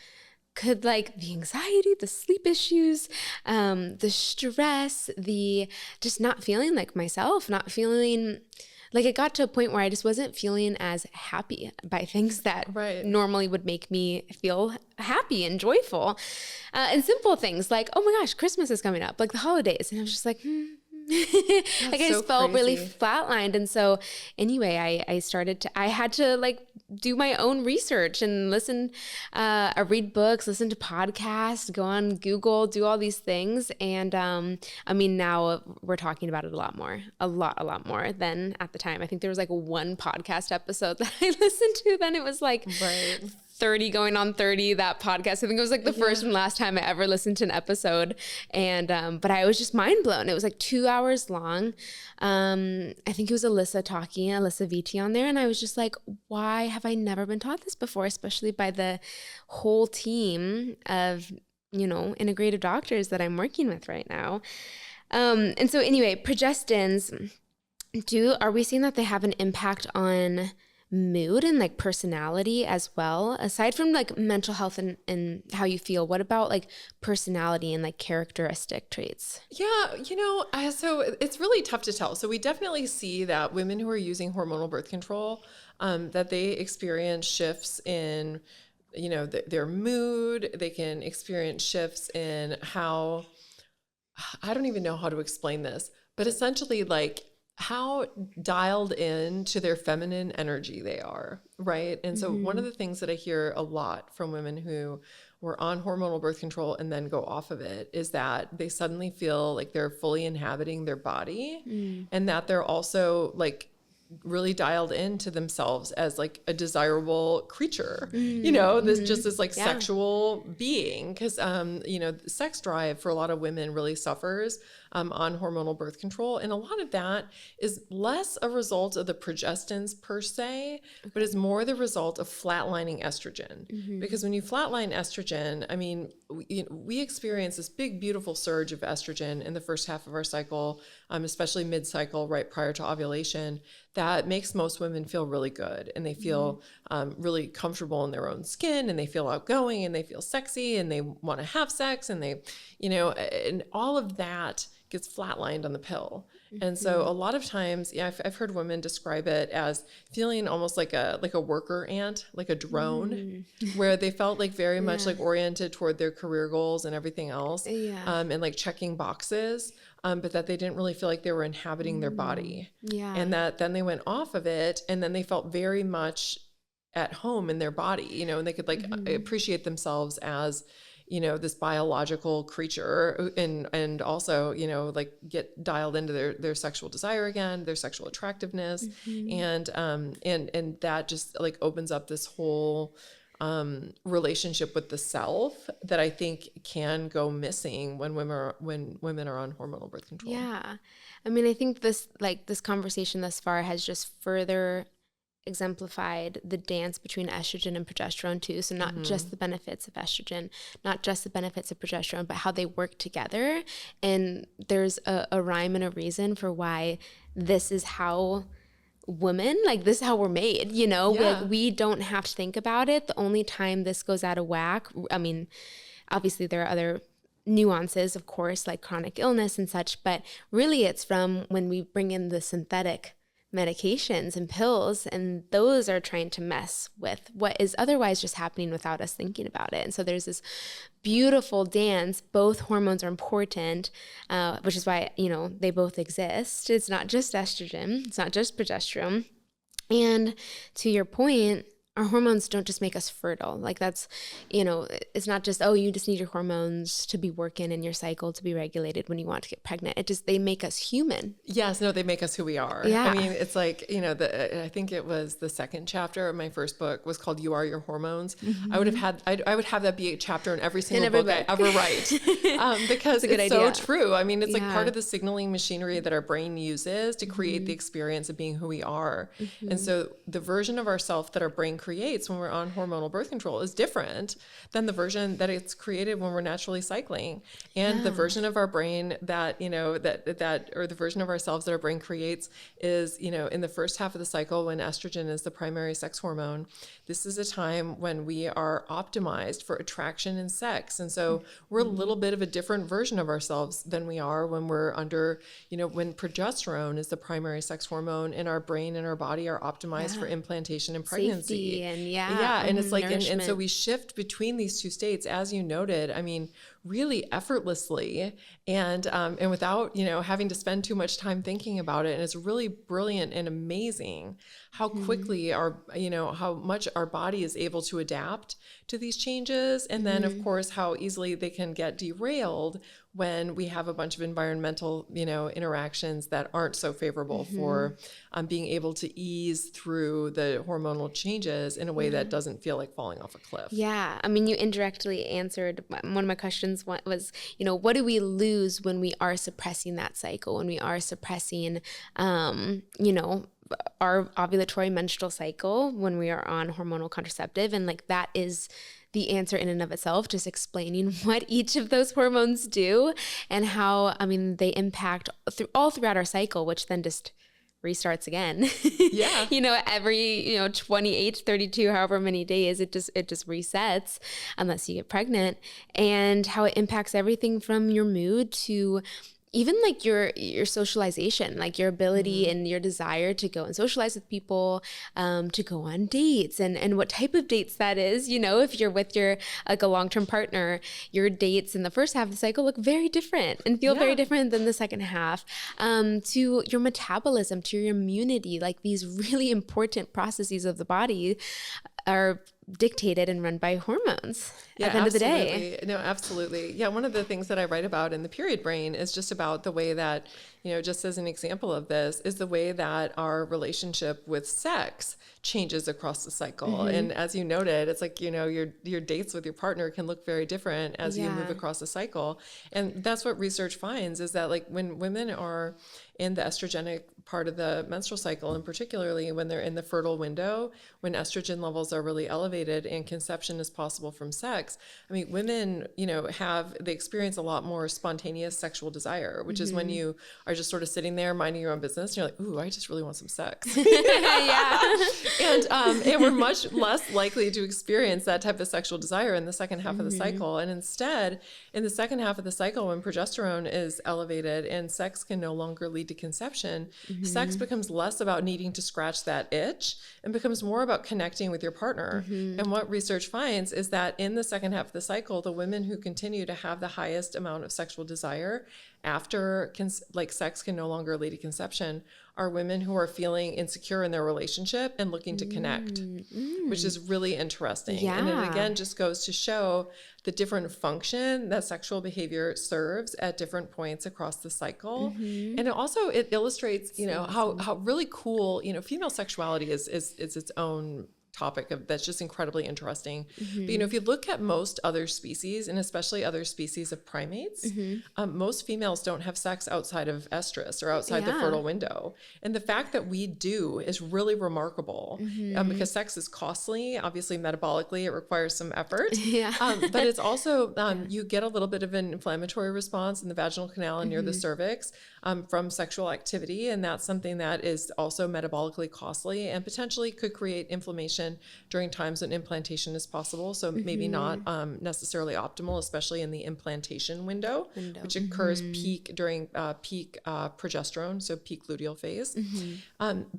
Could like the anxiety, the sleep issues, the stress, the just not feeling like myself, not feeling like it got to a point where I just wasn't feeling as happy by things that normally would make me feel happy and joyful. And simple things like, oh my gosh, Christmas is coming up, like the holidays. And I was just like, like I just felt really flatlined. And so anyway, I had to like do my own research and read books, listen to podcasts, go on Google, do all these things. And I mean, now we're talking about it a lot more than at the time. I think there was like one podcast episode that I listened to. Then it was like 30 going on 30, that podcast. I think it was like the first and last time I ever listened to an episode. And, but I was just mind blown. It was like 2 hours long. I think it was Alyssa VT on there. And I was just like, why have I never been taught this before? Especially by the whole team of, integrative doctors that I'm working with right now. And so anyway, progestins, Are we seeing that they have an impact on mood and like personality as well? Aside from like mental health and how you feel, what about like personality and like characteristic traits? Yeah, so it's really tough to tell. So we definitely see that women who are using hormonal birth control, that they experience shifts in, their mood. They can experience shifts in how, I don't even know how to explain this, but essentially like how dialed in to their feminine energy they are, right? And so one of the things that I hear a lot from women who were on hormonal birth control and then go off of it is that they suddenly feel like they're fully inhabiting their body, and that they're also like really dialed into themselves as like a desirable creature, this like sexual being. Cause, the sex drive for a lot of women really suffers on hormonal birth control. And a lot of that is less a result of the progestins per se, but is more the result of flatlining estrogen. Because when you flatline estrogen, I mean, we experience this big, beautiful surge of estrogen in the first half of our cycle, especially mid-cycle, right prior to ovulation, that makes most women feel really good. And they feel really comfortable in their own skin, and they feel outgoing, and they feel sexy, and they want to have sex, and they, and all of that gets flatlined on the pill. And so a lot of times, I've heard women describe it as feeling almost like a worker ant, like a drone, where they felt like very much like oriented toward their career goals and everything else, and like checking boxes, but that they didn't really feel like they were inhabiting their body. And that then they went off of it, and then they felt very much at home in their body, and they could like appreciate themselves as, this biological creature, and also, like get dialed into their sexual desire again, their sexual attractiveness. And that just like opens up this whole relationship with the self that I think can go missing when women are on hormonal birth control. Yeah. I mean, I think this conversation thus far has just further exemplified the dance between estrogen and progesterone too. So not just the benefits of estrogen, not just the benefits of progesterone, but how they work together. And there's a rhyme and a reason for why this is how women, like this is how we're made, we don't have to think about it. The only time this goes out of whack, I mean, obviously there are other nuances, of course, like chronic illness and such, but really it's from when we bring in the synthetic medications and pills, and those are trying to mess with what is otherwise just happening without us thinking about it. And so there's this beautiful dance. Both hormones are important, which is why, they both exist. It's not just estrogen, it's not just progesterone. And to your point, our hormones don't just make us fertile. Like that's, it's not just, you just need your hormones to be working in your cycle to be regulated when you want to get pregnant. They make us human. Yes, no, they make us who we are. Yeah. I mean, it's like, I think it was the second chapter of my first book was called You Are Your Hormones. I would have that be a chapter in every single book I ever write, because it's so true. I mean, it's like part of the signaling machinery that our brain uses to create the experience of being who we are. And so the version of ourself that our brain creates when we're on hormonal birth control is different than the version that it's created when we're naturally cycling. And the version of our brain that, or the version of ourselves that our brain creates is, in the first half of the cycle when estrogen is the primary sex hormone. This is a time when we are optimized for attraction and sex. And so we're a little bit of a different version of ourselves than we are when we're under, when progesterone is the primary sex hormone, and our brain and our body are optimized for implantation and pregnancy. Safety and and it's like, and so we shift between these two states, as you noted, I mean, really effortlessly, and without, having to spend too much time thinking about it. And it's really brilliant and amazing how quickly how much our body is able to adapt to these changes. And then of course, how easily they can get derailed when we have a bunch of environmental, interactions that aren't so favorable for being able to ease through the hormonal changes in a way that doesn't feel like falling off a cliff. Yeah. I mean, you indirectly answered one of my questions was, what do we lose when we are suppressing that cycle, when we are suppressing, our ovulatory menstrual cycle when we are on hormonal contraceptive? And like that is the answer in and of itself, just explaining what each of those hormones do and how, they impact all throughout our cycle, which then just restarts again. Yeah. Every, 28, 32, however many days, it just resets unless you get pregnant, and how it impacts everything from your mood to even like your socialization, like your ability and your desire to go and socialize with people, to go on dates, and what type of dates that is. If you're with your like a long-term partner, your dates in the first half of the cycle look very different and feel very different than the second half. To your metabolism, to your immunity, like these really important processes of the body are dictated and run by hormones at the end of the day. No, absolutely. Yeah. One of the things that I write about in the Period Brain is just about the way that, just as an example of this, is the way that our relationship with sex changes across the cycle. And as you noted, it's like, your dates with your partner can look very different as you move across the cycle. And that's what research finds, is that like when women are in the estrogenic part of the menstrual cycle, and particularly when they're in the fertile window, when estrogen levels are really elevated and conception is possible from sex, I mean, women, they experience a lot more spontaneous sexual desire, which is when you are just sort of sitting there minding your own business. And you're like, ooh, I just really want some sex. And we're much less likely to experience that type of sexual desire in the second half of the cycle. And instead, in the second half of the cycle, when progesterone is elevated and sex can no longer lead to conception, sex becomes less about needing to scratch that itch and becomes more about connecting with your partner. And what research finds is that in the second half of the cycle, the women who continue to have the highest amount of sexual desire after sex can no longer lead to conception are women who are feeling insecure in their relationship and looking to connect, which is really interesting. And it again just goes to show the different function that sexual behavior serves at different points across the cycle. And it illustrates, how really cool, female sexuality is its own topic that's just incredibly interesting. But if you look at most other species, and especially other species of primates, most females don't have sex outside of estrus or outside the fertile window. And the fact that we do is really remarkable, because sex is costly. Obviously, metabolically, it requires some effort. But it's also, you get a little bit of an inflammatory response in the vaginal canal and near the cervix from sexual activity. And that's something that is also metabolically costly and potentially could create inflammation during times when implantation is possible. So maybe not necessarily optimal, especially in the implantation window. Which occurs during peak progesterone, so peak luteal phase.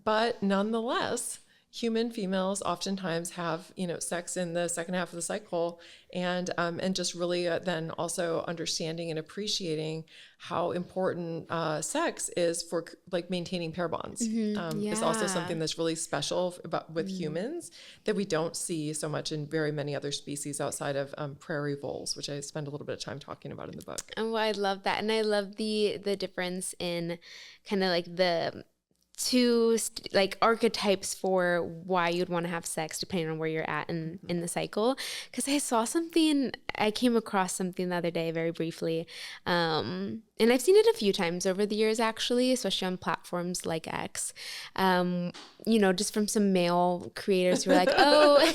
But nonetheless, human females oftentimes have, sex in the second half of the cycle, and just really then also understanding and appreciating how important sex is for like maintaining pair bonds. Is also something that's really special with humans that we don't see so much in very many other species outside of prairie voles, which I spend a little bit of time talking about in the book. Oh, I love that. And I love the difference in kind of like the two archetypes for why you'd want to have sex depending on where you're at in the cycle. Because I came across something the other day very briefly, and I've seen it a few times over the years actually, especially on platforms like X, just from some male creators who are like, oh,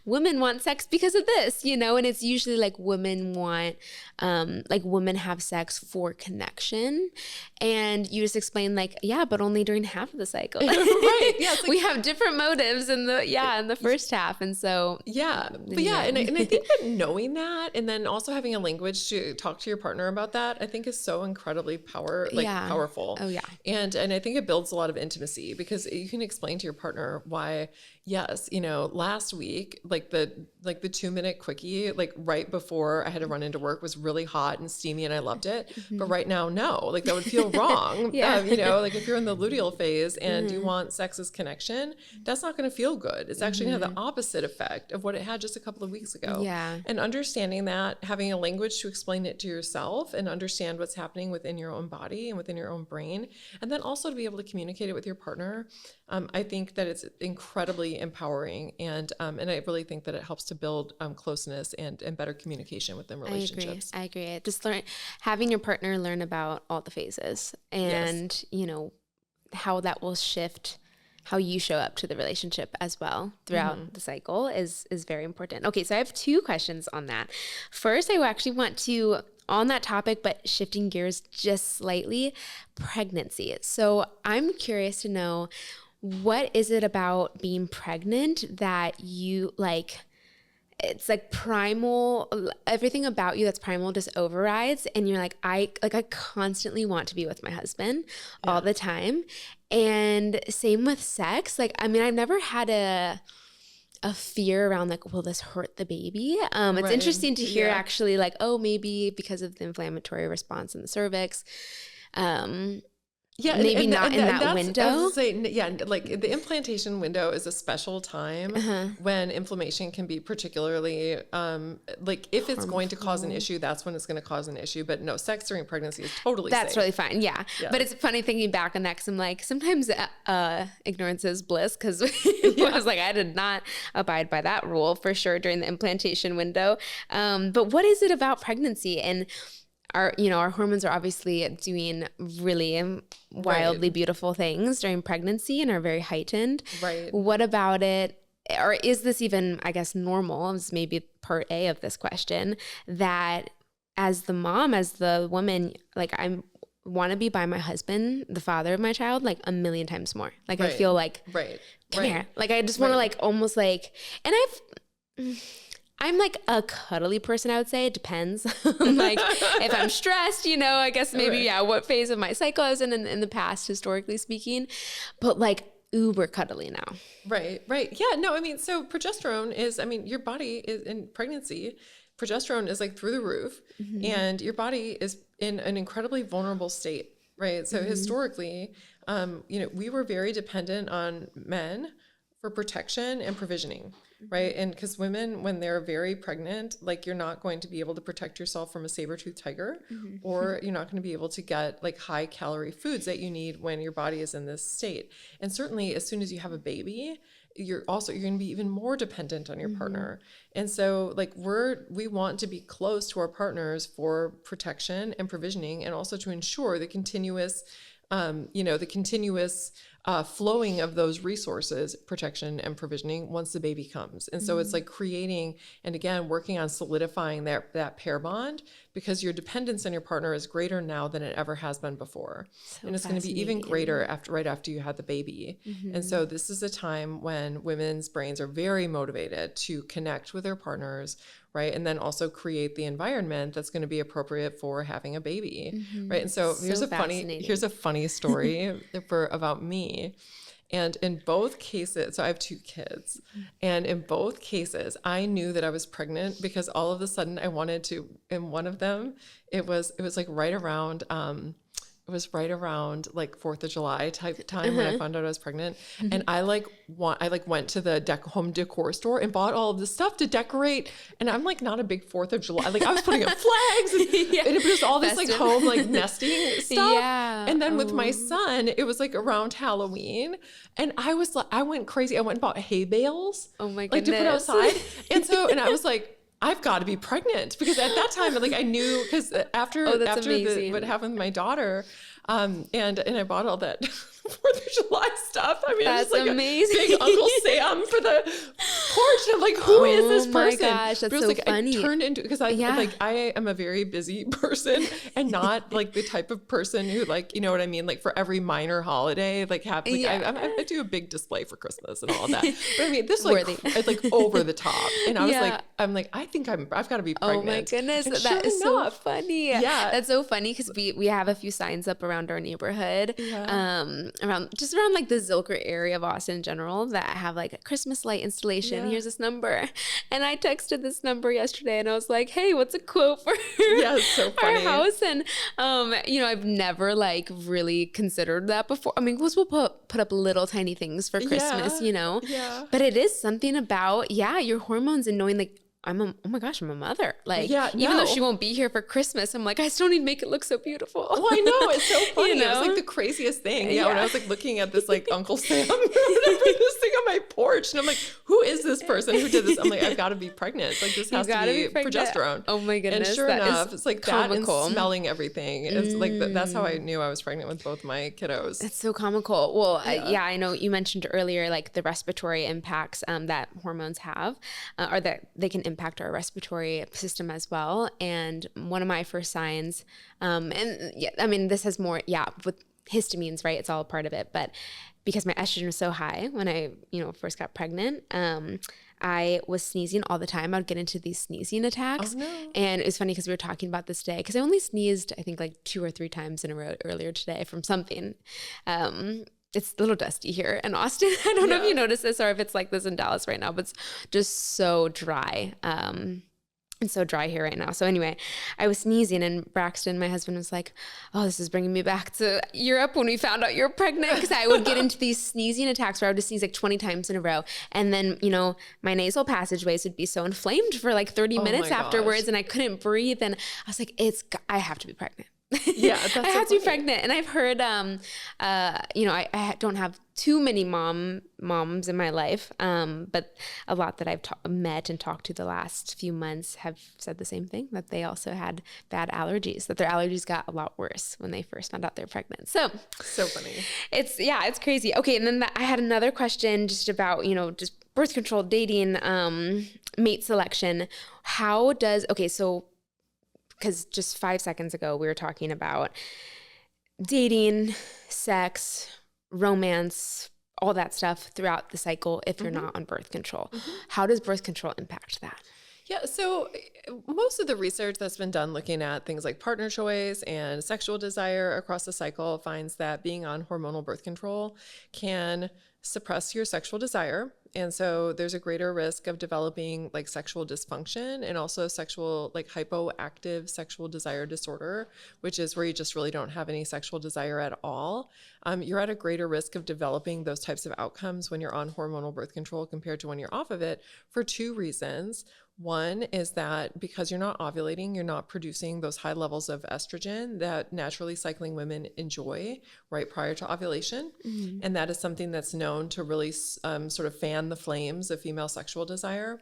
women want sex because of this, and it's usually like women want, women have sex for connection. And you just explain but only during half of the cycle. Right. Yeah. We have different motives in the first half. And so. Yeah. But and I think that knowing that, and then also having a language to talk to your partner about that, I think is so incredibly powerful. Oh yeah. And I think it builds a lot of intimacy, because you can explain to your partner why, yes, last week, the 2-minute quickie, right before I had to run into work, was really hot and steamy and I loved it. But right now, no, that would feel wrong. If you're in the luteal phase and you want sex as connection, that's not going to feel good. It's actually going to have the opposite effect of what it had just a couple of weeks ago. Yeah. And understanding that, having a language to explain it to yourself and understand what's happening within your own body and within your own brain, and then also to be able to communicate it with your partner, I think that it's incredibly empowering, and I really think that it helps to build closeness and better communication within relationships. I agree. Just having your partner learn about all the phases and how that will shift how you show up to the relationship as well throughout the cycle is very important. Okay, so I have 2 questions on that. First, I actually want to on that topic, but shifting gears just slightly, pregnancy. So I'm curious to know, what is it about being pregnant that you like? It's like primal, everything about you that's primal just overrides. And you're like, I constantly want to be with my husband all the time. And same with sex. Like, I mean, I've never had a fear around like, will this hurt the baby? It's interesting to hear actually like, oh, maybe because of the inflammatory response in the cervix. Maybe not in that window. I was saying, like the implantation window is a special time when inflammation can be particularly, like if it's going to cause an issue, that's when it's going to cause an issue. But no, sex during pregnancy is totally That's safe. really fine. Yeah. But it's funny thinking back on that, because I'm like, sometimes ignorance is bliss, because I was like, I did not abide by that rule for sure during the implantation window. But what is it about pregnancy? And our hormones are obviously doing really wildly beautiful things during pregnancy and are very heightened. Right. What about it, or is this even, I guess, normal? Is maybe part A of this question, that as the mom, as the woman, like I want to be by my husband, the father of my child, like a million times more. Like I feel like, come here. Like I just want to like almost like, and I'm like a cuddly person, I would say. It depends. Like if I'm stressed, I guess maybe, what phase of my cycle I was in the past, historically speaking, but like uber cuddly now. Right. Yeah, no, I mean, so progesterone is, your body is in pregnancy, progesterone is like through the roof, and your body is in an incredibly vulnerable state, right? So historically, we were very dependent on men for protection and provisioning. Right. And because women, when they're very pregnant, like you're not going to be able to protect yourself from a saber-toothed tiger, or you're not going to be able to get like high calorie foods that you need when your body is in this state. And certainly as soon as you have a baby, you're going to be even more dependent on your partner. And so like we want to be close to our partners for protection and provisioning, and also to ensure the continuous flowing of those resources, protection and provisioning, once the baby comes. And so it's like creating, and again, working on solidifying that pair bond, because your dependence on your partner is greater now than it ever has been before. So and it's going to be even greater right after you had the baby. And so this is a time when women's brains are very motivated to connect with their partners, right? And then also create the environment that's going to be appropriate for having a baby, right? And so here's a funny story about me. And in both cases, so I have 2 kids, and in both cases, I knew that I was pregnant because all of a sudden I wanted to, in one of them, it was like right around, like 4th of July type time when I found out I was pregnant. And I went to the home decor store and bought all of this stuff to decorate. And I'm like not a big 4th of July. Like I was putting up flags and it was all this like home like nesting stuff. Yeah. And then with my son, it was like around Halloween. And I went crazy. I went and bought hay bales. Oh my goodness. Like to put outside. And I was like, I've got to be pregnant, because at that time, like I knew, because after what happened with my daughter, and I bought all that 4th of July stuff. I mean, that's it was like amazing. A big Uncle Sam for the porch. And I'm like, who is this person? Oh my gosh, that's so like, funny. I turned into, because I am a very busy person, and not like the type of person who like, you know what I mean? Like for every minor holiday, like I do a big display for Christmas and all of that. But I mean, this it's like over the top. And I was I think I've got to be pregnant. Oh my goodness. And that is so funny. Yeah. That's so funny, because we have a few signs up around our neighborhood, around like the Zilker area of Austin in general, that have like a Christmas light installation. Here's this number. And I texted this number yesterday and I was like, hey, what's a quote for it's so funny. our house? And, I've never like really considered that before. I mean, we'll put up little tiny things for Christmas, but it is something about, your hormones, and knowing like, oh my gosh, I'm a mother. Like, even though she won't be here for Christmas, I'm like, I still need to make it look so beautiful. Oh, I know. It's so funny. It was like the craziest thing. When I was like looking at this like Uncle Sam, this thing on my porch, and I'm like, who is this person who did this? I'm like, I've got to be pregnant. Like this has to be progesterone. Oh my goodness. And sure enough, it's like comical. That and smelling everything. It's like, that's how I knew I was pregnant with both my kiddos. It's so comical. Well, I know you mentioned earlier, like the respiratory impacts that hormones have, or that they can impact our respiratory system as well. And one of my first signs, and yeah, I mean, this has more, with histamines, right? It's all a part of it. But because my estrogen was so high when I, first got pregnant, I was sneezing all the time. I'd get into these sneezing attacks. Oh, no. And it was funny because we were talking about this today, because I only sneezed, I think, like 2 or 3 times in a row earlier today from something. It's a little dusty here in Austin. I don't know if you notice this or if it's like this in Dallas right now, but it's just so dry. It's so dry here right now. So anyway, I was sneezing, and Braxton, my husband, was like, oh, this is bringing me back to Europe when we found out you're pregnant. Because I would get into these sneezing attacks where I would just sneeze like 20 times in a row. And then, my nasal passageways would be so inflamed for like 30 minutes afterwards, and I couldn't breathe. And I was like, I have to be pregnant. Yeah, that's I have to be pregnant. And I've heard, I don't have too many moms in my life, but a lot that I've met and talked to the last few months have said the same thing, that they also had bad allergies, that their allergies got a lot worse when they first found out they're pregnant. So funny. It's crazy. Okay. And then I had another question just about, just birth control, dating, mate selection. Because just 5 seconds ago, we were talking about dating, sex, romance, all that stuff throughout the cycle if you're not on birth control. How does birth control impact that? Yeah, so most of the research that's been done looking at things like partner choice and sexual desire across the cycle finds that being on hormonal birth control can suppress your sexual desire. And so there's a greater risk of developing like sexual dysfunction and also hypoactive sexual desire disorder, which is where you just really don't have any sexual desire at all. You're at a greater risk of developing those types of outcomes when you're on hormonal birth control compared to when you're off of it for 2 reasons. One is that because you're not ovulating, you're not producing those high levels of estrogen that naturally cycling women enjoy right prior to ovulation. And that is something that's known to really sort of fan the flames of female sexual desire.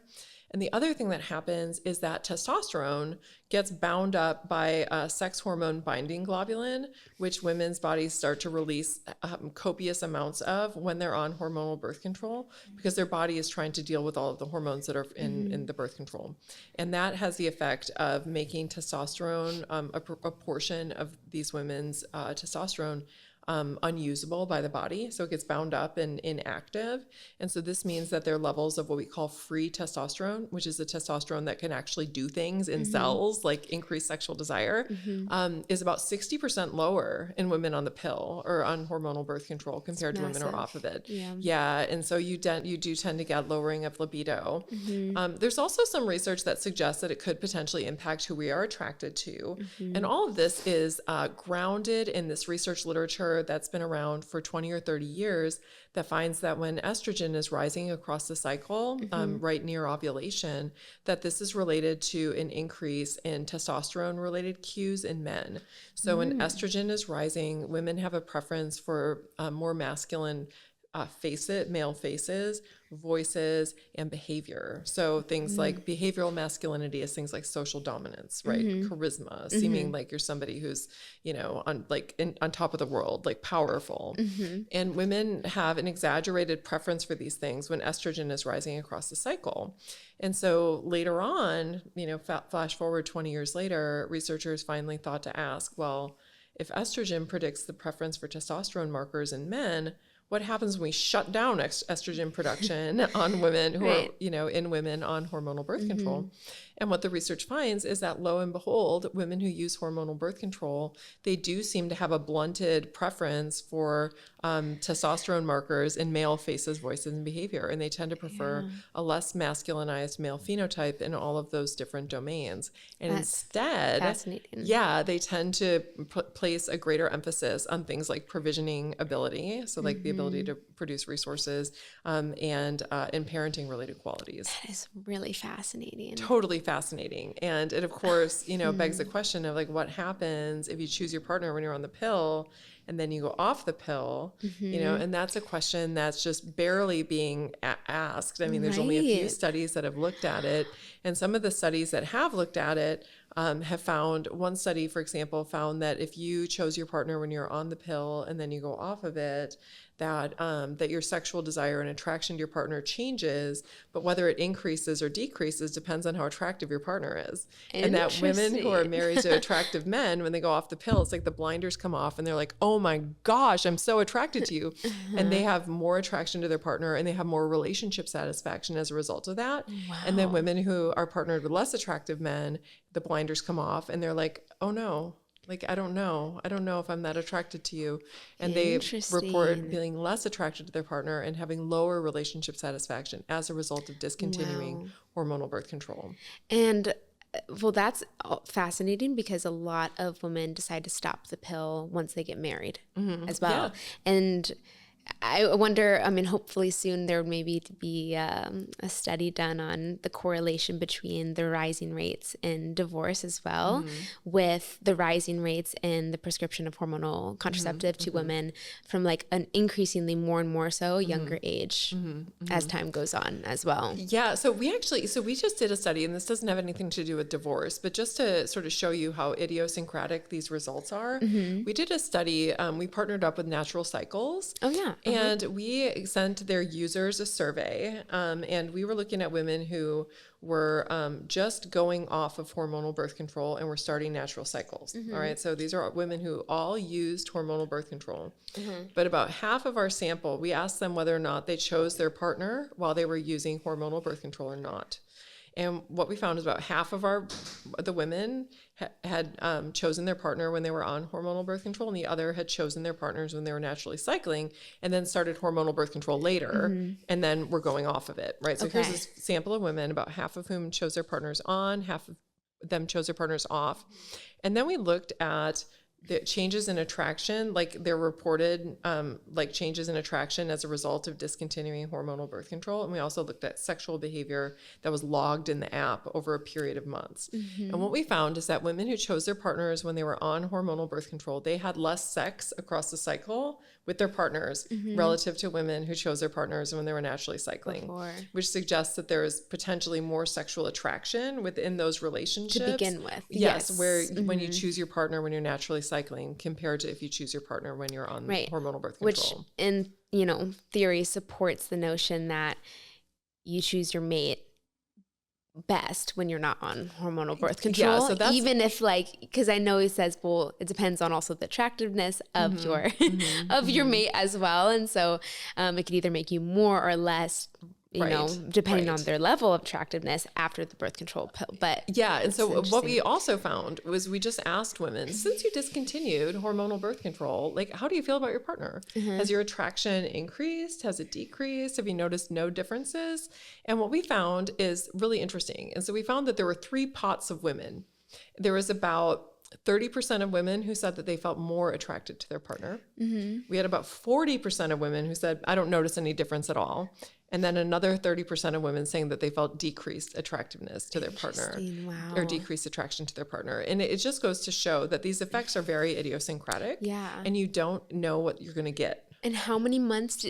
And the other thing that happens is that testosterone gets bound up by sex hormone binding globulin, which women's bodies start to release copious amounts of when they're on hormonal birth control, because their body is trying to deal with all of the hormones that are in the birth control. And that has the effect of making testosterone, a portion of these women's testosterone, unusable by the body. So it gets bound up and inactive. And so this means that their levels of what we call free testosterone, which is the testosterone that can actually do things in cells, like increase sexual desire, is about 60% lower in women on the pill or on hormonal birth control compared to women who are off of it. Yeah. And so you do tend to get lowering of libido. There's also some research that suggests that it could potentially impact who we are attracted to. And all of this is grounded in this research literature that's been around for 20 or 30 years that finds that when estrogen is rising across the cycle, right near ovulation, that this is related to an increase in testosterone-related cues in men. So when estrogen is rising, women have a preference for more masculine male faces, voices, and behavior. So things like behavioral masculinity is things like social dominance, right? Charisma, seeming like you're somebody who's, on top of the world, like powerful. And women have an exaggerated preference for these things when estrogen is rising across the cycle. And so later on, flash forward 20 years later, researchers finally thought to ask, well, if estrogen predicts the preference for testosterone markers in men, what happens when we shut down estrogen production on women who are, in women on hormonal birth control? And what the research finds is that, lo and behold, women who use hormonal birth control, they do seem to have a blunted preference for testosterone markers in male faces, voices, and behavior. And they tend to prefer a less masculinized male phenotype in all of those different domains. And instead, they tend to place a greater emphasis on things like provisioning ability. So like the ability to produce resources and parenting related qualities. That is really fascinating. Totally fascinating. And it, of course, begs the question of like, what happens if you choose your partner when you're on the pill and then you go off the pill, and that's a question that's just barely being asked. I mean, there's only a few studies that have looked at it. And some of the studies that have looked at it have found, one study, for example, found that if you chose your partner when you're on the pill and then you go off of it, that your sexual desire and attraction to your partner changes, but whether it increases or decreases depends on how attractive your partner is. And that women who are married to attractive men, when they go off the pill, it's like the blinders come off and they're like, oh my gosh, I'm so attracted to you. And they have more attraction to their partner and they have more relationship satisfaction as a result of that. Wow. And then women who are partnered with less attractive men, the blinders come off and they're like, oh no. Like, I don't know if I'm that attracted to you. And they report feeling less attracted to their partner and having lower relationship satisfaction as a result of discontinuing hormonal birth control. And well, that's fascinating because a lot of women decide to stop the pill once they get married as well. Yeah. And I wonder, I mean, hopefully soon there may be a study done on the correlation between the rising rates in divorce as well with the rising rates in the prescription of hormonal contraceptive to women from like an increasingly more and more so younger age as time goes on as well. Yeah. So we just did a study, and this doesn't have anything to do with divorce, but just to sort of show you how idiosyncratic these results are. We did a study, we partnered up with Natural Cycles. Oh yeah. And we sent their users a survey, and we were looking at women who were just going off of hormonal birth control and were starting natural cycles. All right, so these are women who all used hormonal birth control. But about half of our sample, we asked them whether or not they chose their partner while they were using hormonal birth control or not. And what we found is about half of the women had chosen their partner when they were on hormonal birth control, and the other had chosen their partners when they were naturally cycling, and then started hormonal birth control later, and then were going off of it, right? So here's a sample of women, about half of whom chose their partners on, half of them chose their partners off. And then we looked at the changes in attraction, like they're reported like changes in attraction as a result of discontinuing hormonal birth control. And we also looked at sexual behavior that was logged in the app over a period of months. And what we found is that women who chose their partners when they were on hormonal birth control, they had less sex across the cycle with their partners relative to women who chose their partners when they were naturally cycling, which suggests that there is potentially more sexual attraction within those relationships. To begin with. Yes, where when you choose your partner when you're naturally cycling compared to if you choose your partner when you're on hormonal birth control. Which in, theory supports the notion that you choose your mate best when you're not on hormonal birth control. Yeah, so that's, even if because I know he says, well, it depends on also the attractiveness of your of your mate as well. And so it could either make you more or less depending on their level of attractiveness after the birth control pill. But yeah, and so what we also found was we just asked women, since you discontinued hormonal birth control, how do you feel about your partner? Has your attraction increased? Has it decreased? Have you noticed no differences? And what we found is really interesting. And so we found that there were 3 pots of women. There was about 30% of women who said that they felt more attracted to their partner. We had about 40% of women who said, I don't notice any difference at all. And then another 30% of women saying that they felt decreased attractiveness to their partner or decreased attraction to their partner. And it just goes to show that these effects are very idiosyncratic. Yeah. And you don't know what you're going to get. And how many months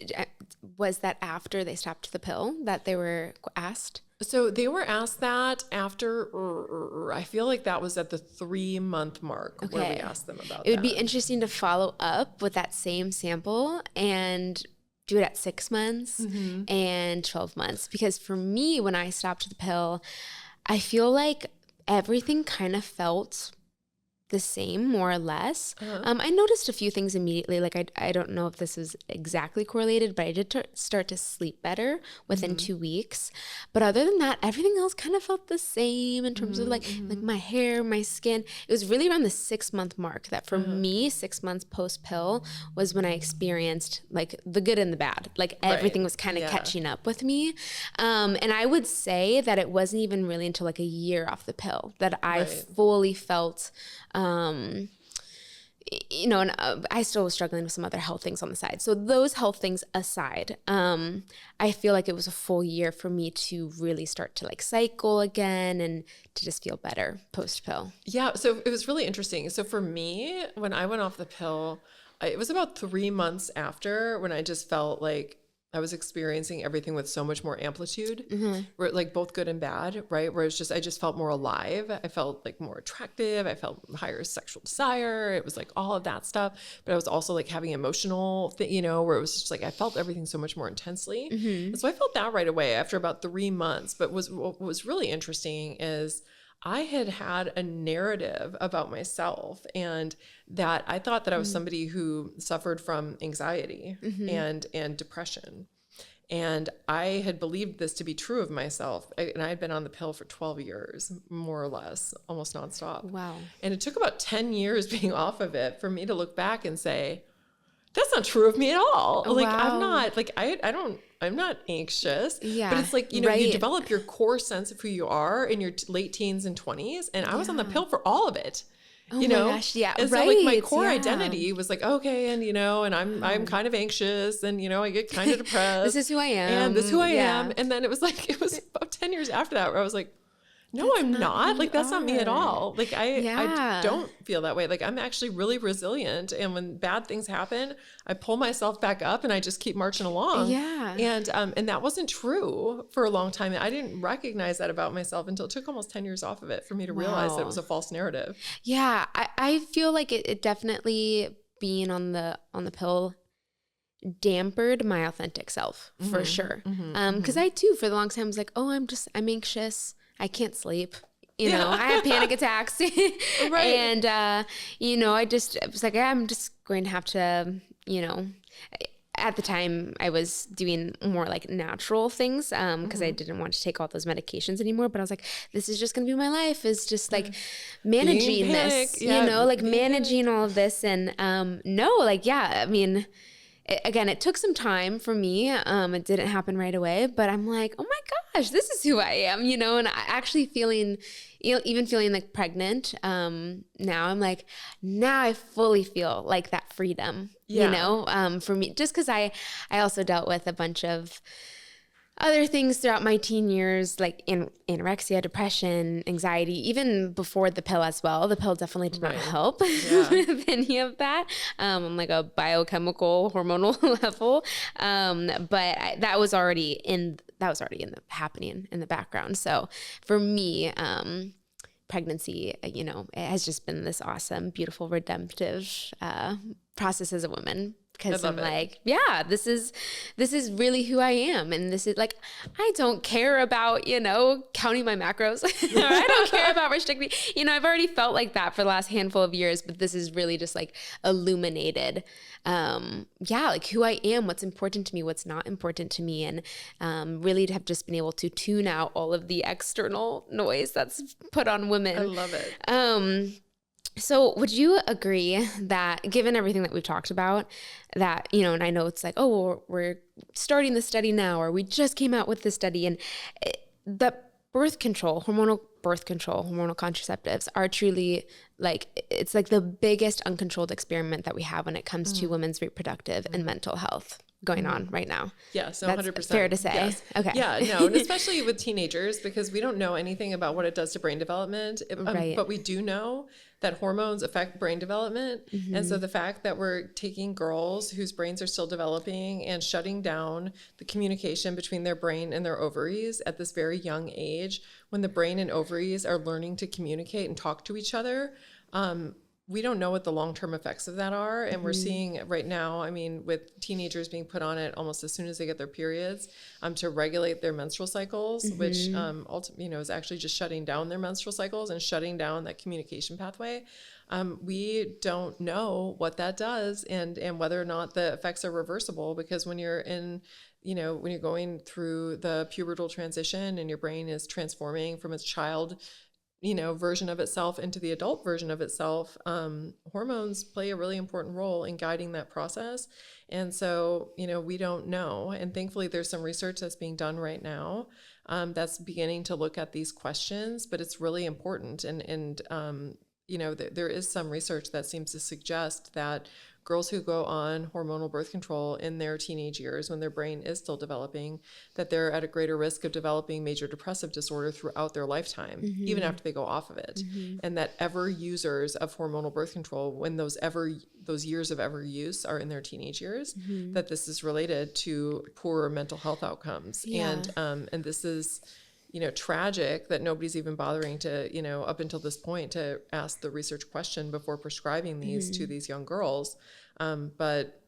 was that after they stopped the pill that they were asked? So they were asked that after, I feel like that was at the 3-month mark where we asked them about that. It would be interesting to follow up with that same sample and do it at 6 months and 12 months. Because for me, when I stopped the pill, I feel like everything kind of felt the same, more or less. I noticed a few things immediately. I don't know if this is exactly correlated, but I did start to sleep better within 2 weeks. But other than that, everything else kind of felt the same in terms of like my hair, my skin. It was really around the 6-month mark that for me, 6 months post pill was when I experienced the good and the bad. Everything was kind of catching up with me. And I would say that it wasn't even really until a year off the pill that I fully felt and I still was struggling with some other health things on the side. So those health things aside, I feel like it was a full year for me to really start to cycle again and to just feel better post pill. Yeah. So it was really interesting. So for me, when I went off the pill, it was about 3 months after when I just felt like I was experiencing everything with so much more amplitude, where like both good and bad, right? Where it's just, I just felt more alive. I felt like more attractive. I felt higher sexual desire. It was like all of that stuff. But I was also like having emotional where it was just like, I felt everything so much more intensely. And so I felt that right away after about 3 months. But what was really interesting is I had a narrative about myself, and that I thought that I was somebody who suffered from anxiety and depression. And I had believed this to be true of myself. And I had been on the pill for 12 years, more or less, almost nonstop. Wow. And it took about 10 years being off of it for me to look back and say, that's not true of me at all. Oh, like, wow. I'm not like, I'm not anxious, Yeah, but it's like, you right. develop your core sense of who you are in your late teens and 20s. And I was on the pill for all of it. Oh my gosh, yeah, And right. so like my core identity was like, okay, and and I'm kind of anxious, and I get kind of depressed. This is who I am. And this is who I am. And then it was about 10 years after that where I was like, no, I'm not. Like, that's not me at all. Like, I don't feel that way. Like, I'm actually really resilient. And when bad things happen, I pull myself back up and I just keep marching along. Yeah. And that wasn't true for a long time. I didn't recognize that about myself until it took almost 10 years off of it for me to realize that it was a false narrative. Yeah. I feel like it definitely, being on the pill, dampered my authentic self for sure. Because I too, for the long time, was like, oh, I'm anxious. I can't sleep. I have panic attacks. Right. And, I was like, I'm just going to have to, at the time I was doing more like natural things because I didn't want to take all those medications anymore. But I was like, this is just going to be my life, is just like managing this, managing all of this. And again, it took some time for me. It didn't happen right away, but I'm like, oh my gosh, this is who I am, and I actually even feeling like pregnant. Now I'm like, now I fully feel like that freedom, for me, just cause I also dealt with a bunch of other things throughout my teen years, like anorexia, depression, anxiety, even before the pill as well. The pill definitely did not help with any of that, on like a biochemical, hormonal level. But that was already happening in the background. So for me, pregnancy, it has just been this awesome, beautiful, redemptive process as a woman. Because I'm like, yeah, this is really who I am. And this is like, I don't care about, counting my macros. I don't care about restricting, I've already felt like that for the last handful of years, but this is really just like illuminated, like who I am, what's important to me, what's not important to me. And really to have just been able to tune out all of the external noise that's put on women. I love it. So would you agree that, given everything that we've talked about, that, and I know it's like, oh, we're starting the study now, or we just came out with the study, and the hormonal birth control, hormonal contraceptives are truly like, it's like the biggest uncontrolled experiment that we have when it comes to women's reproductive and mental health going on right now. Yes, 100%. That's fair to say. Yes. Okay. Yeah, no, and especially with teenagers, because we don't know anything about what it does to brain development, but we do know that hormones affect brain development. And so the fact that we're taking girls whose brains are still developing and shutting down the communication between their brain and their ovaries at this very young age, when the brain and ovaries are learning to communicate and talk to each other, we don't know what the long-term effects of that are. And we're seeing right now, with teenagers being put on it almost as soon as they get their periods, to regulate their menstrual cycles, which is actually just shutting down their menstrual cycles and shutting down that communication pathway. We don't know what that does and whether or not the effects are reversible, because when you're when you're going through the pubertal transition and your brain is transforming from its child version of itself into the adult version of itself, hormones play a really important role in guiding that process. And so, we don't know. And thankfully, there's some research that's being done right now that's beginning to look at these questions, but it's really important. And there is some research that seems to suggest that girls who go on hormonal birth control in their teenage years when their brain is still developing, that they're at a greater risk of developing major depressive disorder throughout their lifetime, even after they go off of it. And that ever users of hormonal birth control, when those years of ever use are in their teenage years, that this is related to poorer mental health outcomes. And this is, tragic that nobody's even bothering to, up until this point, to ask the research question before prescribing these to these young girls. But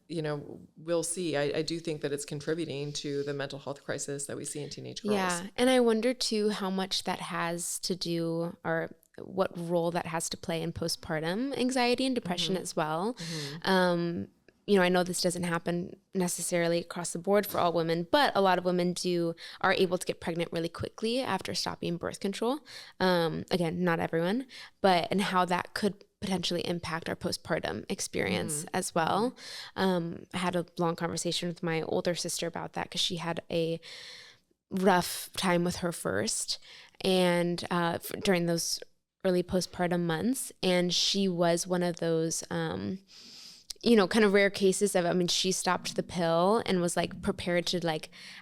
we'll see. I do think that it's contributing to the mental health crisis that we see in teenage girls. Yeah. And I wonder too how much that has to do, or what role that has to play in postpartum anxiety and depression as well. I know this doesn't happen necessarily across the board for all women, but a lot of women are able to get pregnant really quickly after stopping birth control. Again, not everyone, and how that could potentially impact our postpartum experience as well. I had a long conversation with my older sister about that because she had a rough time with her first, and during those early postpartum months, and she was one of those kind of rare cases of, she stopped the pill and was like prepared to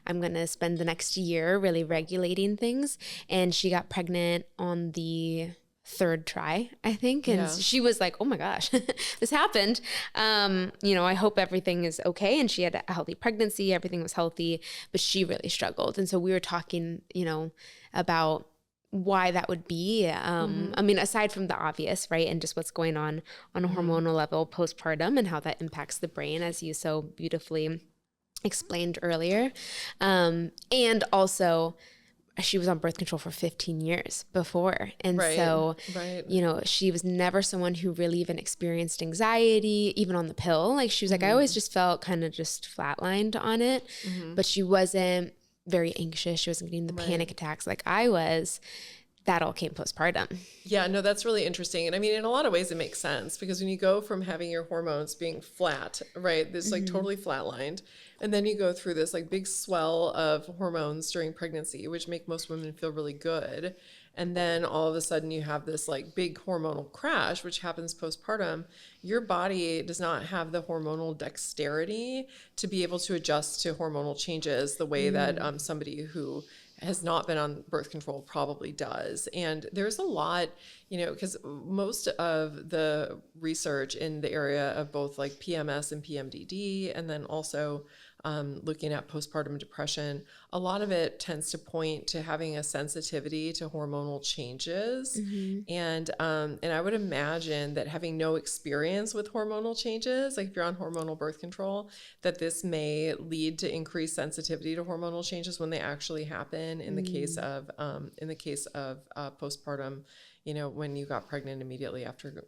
I'm going to spend the next year really regulating things. And she got pregnant on the third try, I think. And she was like, oh my gosh, this happened. I hope everything is okay. And she had a healthy pregnancy. Everything was healthy, but she really struggled. And so we were talking, about why that would be. Aside from the obvious, right? And just what's going on a hormonal level postpartum and how that impacts the brain, as you so beautifully explained earlier. And also she was on birth control for 15 years before. And she was never someone who really even experienced anxiety, even on the pill. She was like, I always just felt kind of just flatlined on it, but she wasn't very anxious. She wasn't getting the panic attacks like I was. That all came postpartum. Yeah, no, that's really interesting. And in a lot of ways it makes sense, because when you go from having your hormones being flat, right, this totally flatlined, and then you go through this big swell of hormones during pregnancy, which make most women feel really good. And then all of a sudden you have this big hormonal crash, which happens postpartum. Your body does not have the hormonal dexterity to be able to adjust to hormonal changes the way that somebody who has not been on birth control probably does. And there's a lot, because most of the research in the area of both PMS and PMDD, and then also looking at postpartum depression, a lot of it tends to point to having a sensitivity to hormonal changes. And I would imagine that having no experience with hormonal changes, if you're on hormonal birth control, that this may lead to increased sensitivity to hormonal changes when they actually happen in the case of postpartum, when you got pregnant immediately after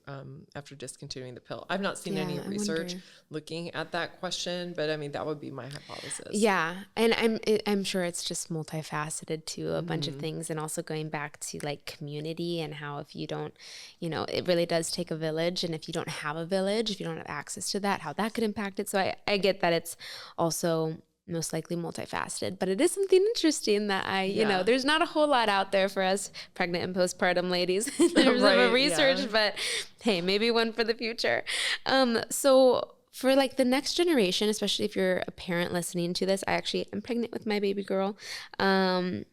discontinuing the pill. I've not seen any research looking at that question, but that would be my hypothesis. Yeah. And I'm sure it's just multifaceted to a bunch of things, and also going back to community and how if you don't, it really does take a village. And if you don't have a village, if you don't have access to that, how that could impact it. So I get that it's also most likely multifaceted, but it is something interesting that there's not a whole lot out there for us pregnant and postpartum ladies in terms of research, but hey, maybe one for the future. So for the next generation, especially if you're a parent listening to this, I actually am pregnant with my baby girl. Do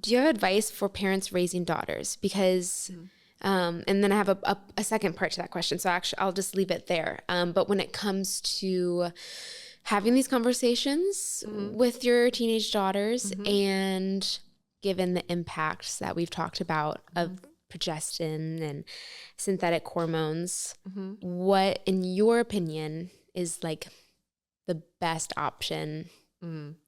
you have advice for parents raising daughters? Because and then I have a second part to that question. So actually I'll just leave it there. But when it comes to having these conversations with your teenage daughters, and given the impacts that we've talked about of progestin and synthetic hormones, what, in your opinion, is the best option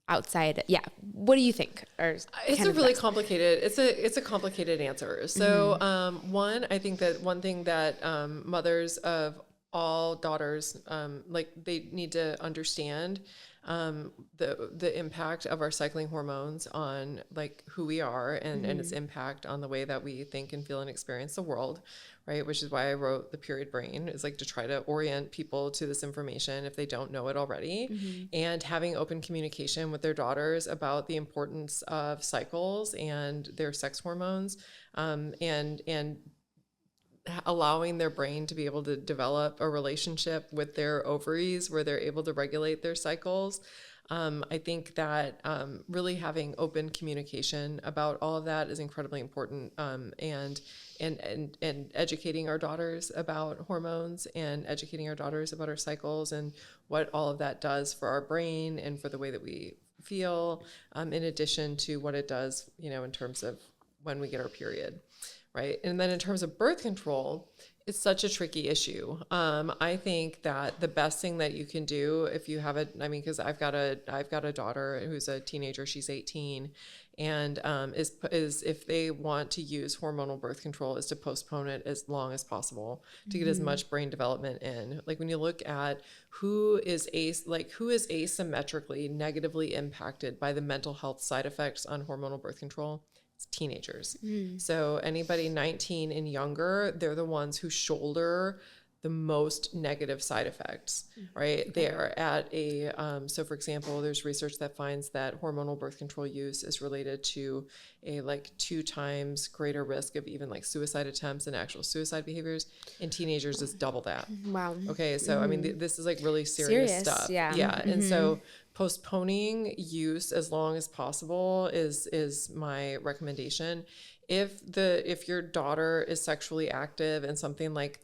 outside? Yeah. What do you think? It's a really complicated, it's a complicated answer. So I think that one thing that mothers of all daughters, they need to understand the impact of our cycling hormones on who we are, and its impact on the way that we think and feel and experience the world, right? Which is why I wrote The Period Brain, is to try to orient people to this information if they don't know it already, and having open communication with their daughters about the importance of cycles and their sex hormones, and allowing their brain to be able to develop a relationship with their ovaries where they're able to regulate their cycles. I think that really having open communication about all of that is incredibly important, and educating our daughters about hormones and educating our daughters about our cycles and what all of that does for our brain and for the way that we feel, in addition to what it does, in terms of when we get our period, right? And then in terms of birth control, it's such a tricky issue. I think that the best thing that you can do if you have because I've got a daughter who's a teenager, she's 18, and is if they want to use hormonal birth control, is to postpone it as long as possible to get as much brain development in. Like when you look at who is asymmetrically negatively impacted by the mental health side effects on hormonal birth control, teenagers. So anybody 19 and younger, they're the ones who shoulder the most negative side effects, right? Okay. They are at so for example, there's research that finds that hormonal birth control use is related to a 2 times greater risk of even suicide attempts and actual suicide behaviors. In teenagers is double that. Wow. Okay. So, this is really serious stuff. Yeah. Yeah. And so postponing use as long as possible is my recommendation. If your daughter is sexually active and something like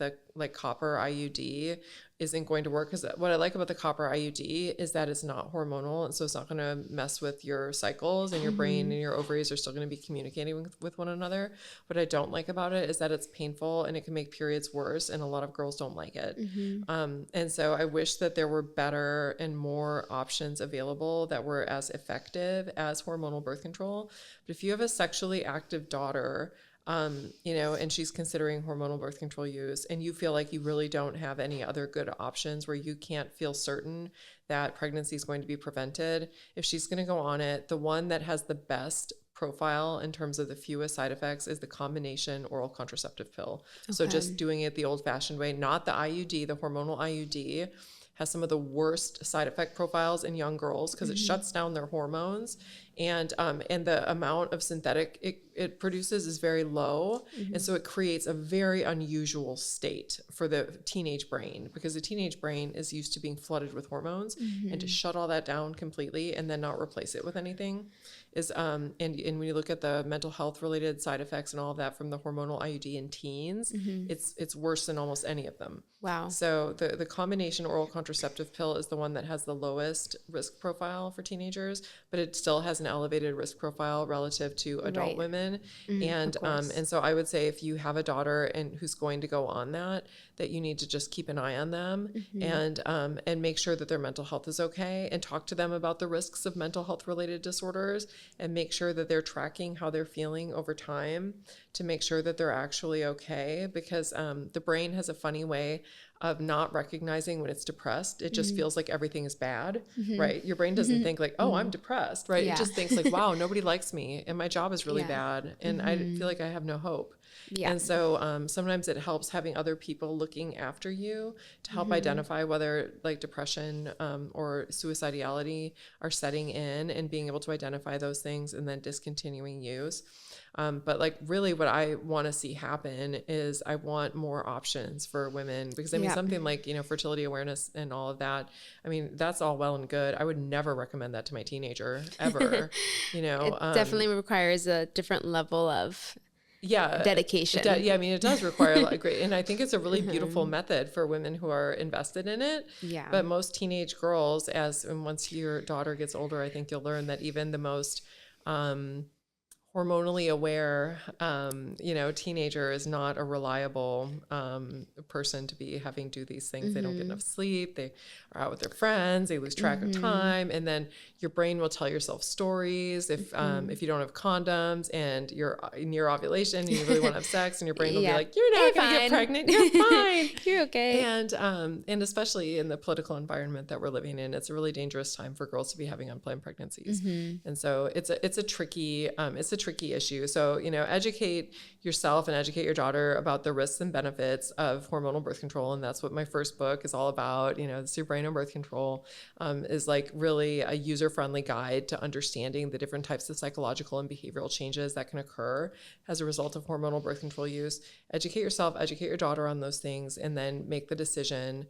copper IUD isn't going to work, because what I like about the copper IUD is that it's not hormonal, and so it's not going to mess with your cycles, and your brain and your ovaries are still going to be communicating with one another. What I don't like about it is that it's painful and it can make periods worse, and a lot of girls don't like it. And so I wish that there were better and more options available that were as effective as hormonal birth control. But if you have a sexually active daughter, and she's considering hormonal birth control use, and you feel like you really don't have any other good options where you can't feel certain that pregnancy is going to be prevented, if she's going to go on it, the one that has the best profile in terms of the fewest side effects is the combination oral contraceptive pill. Okay. So just doing it the old-fashioned way, not the IUD, the hormonal IUD, has some of the worst side effect profiles in young girls because it shuts down their hormones, and the amount of synthetic it produces is very low, and so it creates a very unusual state for the teenage brain, because the teenage brain is used to being flooded with hormones, and to shut all that down completely and then not replace it with anything is and when you look at the mental health related side effects and all of that from the hormonal IUD in teens, it's worse than almost any of them. Wow. So the combination oral contraceptive pill is the one that has the lowest risk profile for teenagers, but it still has an elevated risk profile relative to adult women. And so I would say if you have a daughter and who's going to go on that you need to just keep an eye on them and make sure that their mental health is okay, and talk to them about the risks of mental health related disorders, and make sure that they're tracking how they're feeling over time to make sure that they're actually okay, because the brain has a funny way of not recognizing when it's depressed. It just feels like everything is bad, right? Your brain doesn't think oh, I'm depressed, right? Yeah. It just thinks wow, nobody likes me and my job is really bad and I feel like I have no hope. Yeah. And so sometimes it helps having other people looking after you to help identify whether depression or suicidality are setting in, and being able to identify those things and then discontinuing use. But really what I want to see happen is I want more options for women, because something like, fertility awareness and all of that, that's all well and good. I would never recommend that to my teenager ever. It definitely requires a different level of dedication. It does require a lot of great, and I think it's a really beautiful method for women who are invested in it. Yeah. But most teenage girls, and once your daughter gets older, I think you'll learn that even the most hormonally aware, teenager is not a reliable person to be having do these things. They don't get enough sleep. They are out with their friends. They lose track of time. And then your brain will tell yourself stories if you don't have condoms and you're near ovulation and you really want to have sex, and your brain will be like, you're not going to get pregnant. You're fine. You're okay. And especially in the political environment that we're living in, it's a really dangerous time for girls to be having unplanned pregnancies. And so it's a tricky tricky issue. So, educate yourself and educate your daughter about the risks and benefits of hormonal birth control. And that's what my first book is all about. The Your Brain on Birth Control is like really a user-friendly guide to understanding the different types of psychological and behavioral changes that can occur as a result of hormonal birth control use. Educate yourself, educate your daughter on those things, and then make the decision,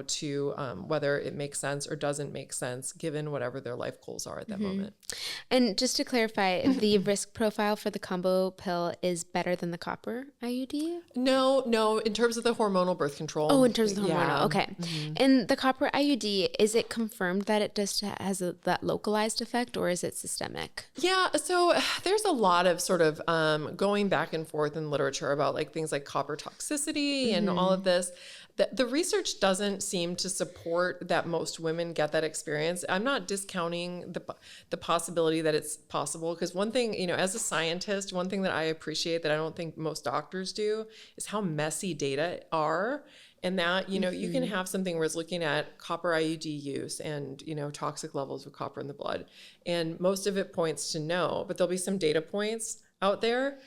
to whether it makes sense or doesn't make sense given whatever their life goals are at that moment. And just to clarify, the risk profile for the combo pill is better than the copper IUD? No, in terms of the hormonal birth control. Oh, in terms of the hormonal. Yeah. Okay. And the copper IUD, is it confirmed that it just has that localized effect, or is it systemic? Yeah, so there's a lot of sort of going back and forth in literature about like things like copper toxicity and all of this. The research doesn't seem to support that most women get that experience. I'm not discounting the possibility that it's possible, because one thing, as a scientist, one thing that I appreciate that I don't think most doctors do is how messy data are. And that, you can have something where it's looking at copper IUD use and, toxic levels of copper in the blood. And most of it points to no, but there'll be some data points out there.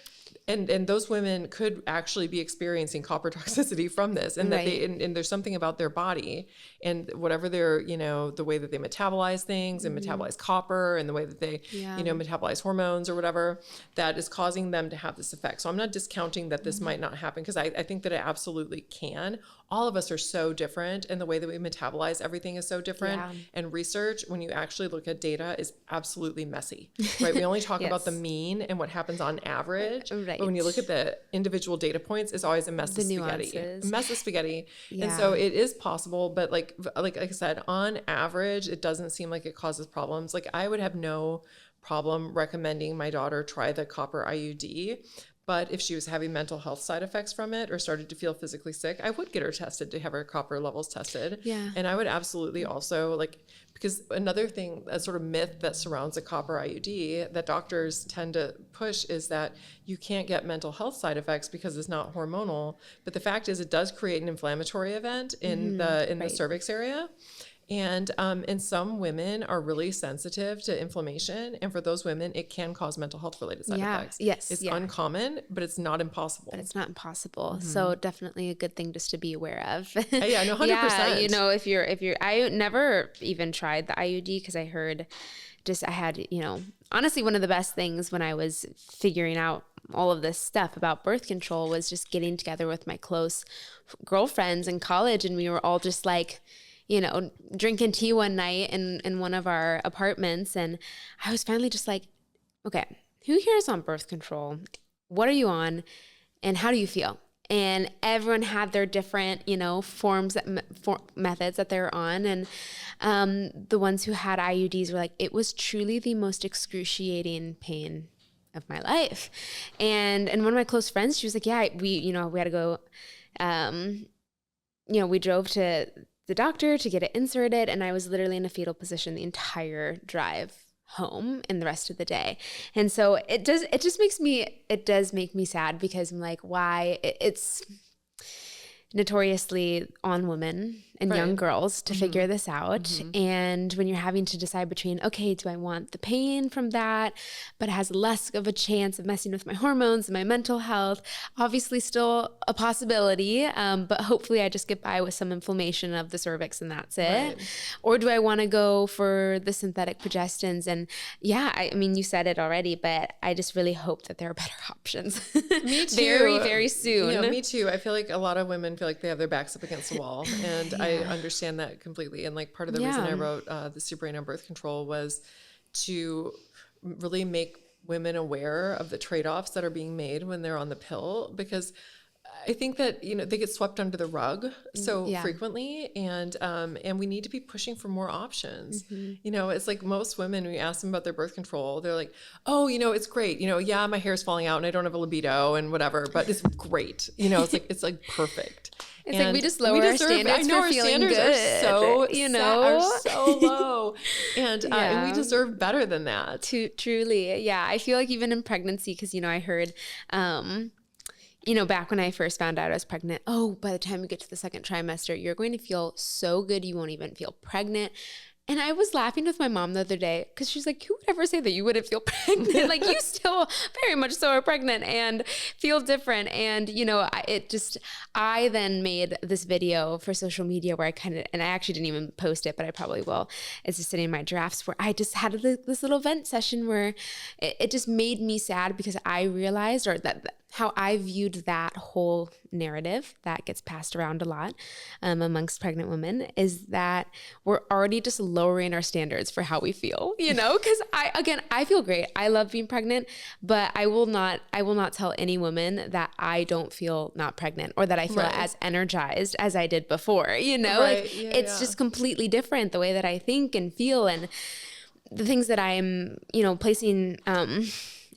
And those women could actually be experiencing copper toxicity from this, and that and there's something about their body and whatever their, the way that they metabolize things and metabolize copper and the way that they, metabolize hormones or whatever, that is causing them to have this effect. So I'm not discounting that this might not happen, because I think that it absolutely can. All of us are so different, and the way that we metabolize everything is so different. Yeah. And research, when you actually look at data, is absolutely messy, right? We only talk about the mean and what happens on average. Right. But when you look at the individual data points, it's always a mess of spaghetti. A mess of spaghetti. Yeah. And so it is possible, but like I said, on average, it doesn't seem like it causes problems. Like, I would have no problem recommending my daughter try the copper IUD. But if she was having mental health side effects from it or started to feel physically sick, I would get her tested to have her copper levels tested. Yeah. And I would absolutely also because another thing, a sort of myth that surrounds a copper IUD that doctors tend to push is that you can't get mental health side effects because it's not hormonal. But the fact is, it does create an inflammatory event in the cervix area. And some women are really sensitive to inflammation. And for those women, it can cause mental health related side effects. Yes. It's uncommon, but it's not impossible. But it's not impossible. So definitely a good thing just to be aware of. 100%. If I never even tried the IUD, because I heard I had, honestly, one of the best things when I was figuring out all of this stuff about birth control was just getting together with my close girlfriends in college. And we were all just like, drinking tea one night in one of our apartments. And I was finally just like, okay, who here is on birth control? What are you on? And how do you feel? And everyone had their different, methods that they're on. And the ones who had IUDs were like, it was truly the most excruciating pain of my life. And one of my close friends, she was like, yeah, we had to go, we drove to the doctor to get it inserted, and I was literally in a fetal position the entire drive home and the rest of the day. And so it does make me sad, because I'm like, why? It's notoriously on women and young girls to figure this out. And when you're having to decide between, okay, do I want the pain from that, but it has less of a chance of messing with my hormones and my mental health, obviously still a possibility, but hopefully I just get by with some inflammation of the cervix and that's it. Right. Or do I want to go for the synthetic progestins? And I mean, you said it already, but I just really hope that there are better options. Me too. Very, very soon. Me too. I feel like a lot of women feel like they have their backs up against the wall, and I understand that completely. And like part of the reason I wrote the Your Brain on Birth Control was to really make women aware of the trade-offs that are being made when they're on the pill, because I think that, they get swept under the rug so frequently, and we need to be pushing for more options. It's like most women, when you ask them about their birth control, they're like, oh, it's great. My hair's falling out and I don't have a libido and whatever, but it's great. It's like perfect. It's like we just lower our standards for feeling good. Are so low, and we deserve better than that. Truly, I feel like even in pregnancy, because I heard, back when I first found out I was pregnant, by the time you get to the second trimester, you're going to feel so good you won't even feel pregnant. And I was laughing with my mom the other day because she's like, who would ever say that you wouldn't feel pregnant? Like you still very much so are pregnant and feel different. And, you know, I then made this video for social media where and I actually didn't even post it, but I probably will. It's just sitting in my drafts where I just had this little vent session where it just made me sad because I realized, or that how I viewed that whole narrative that gets passed around a lot amongst pregnant women is that we're already just lowering our standards for how we feel, you know, because I feel great. I love being pregnant, but I will not tell any woman that I don't feel not pregnant or that I feel as energized as I did before, you know, like it's just completely different the way that I think and feel and the things that I'm, you know, placing,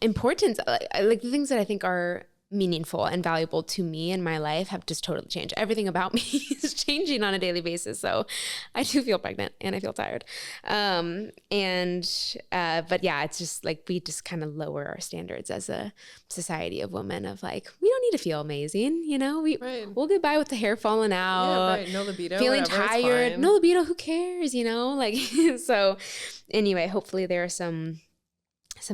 importance, like the things that I think are meaningful and valuable to me in my life have just totally changed. Everything about me is changing on a daily basis. So I do feel pregnant and I feel tired. But yeah, it's just like, we just kind of lower our standards as a society of women of like, we don't need to feel amazing. You know, we'll get by with the hair falling out, no libido, feeling whatever, tired, no libido, who cares, you know, like, so anyway, hopefully there are some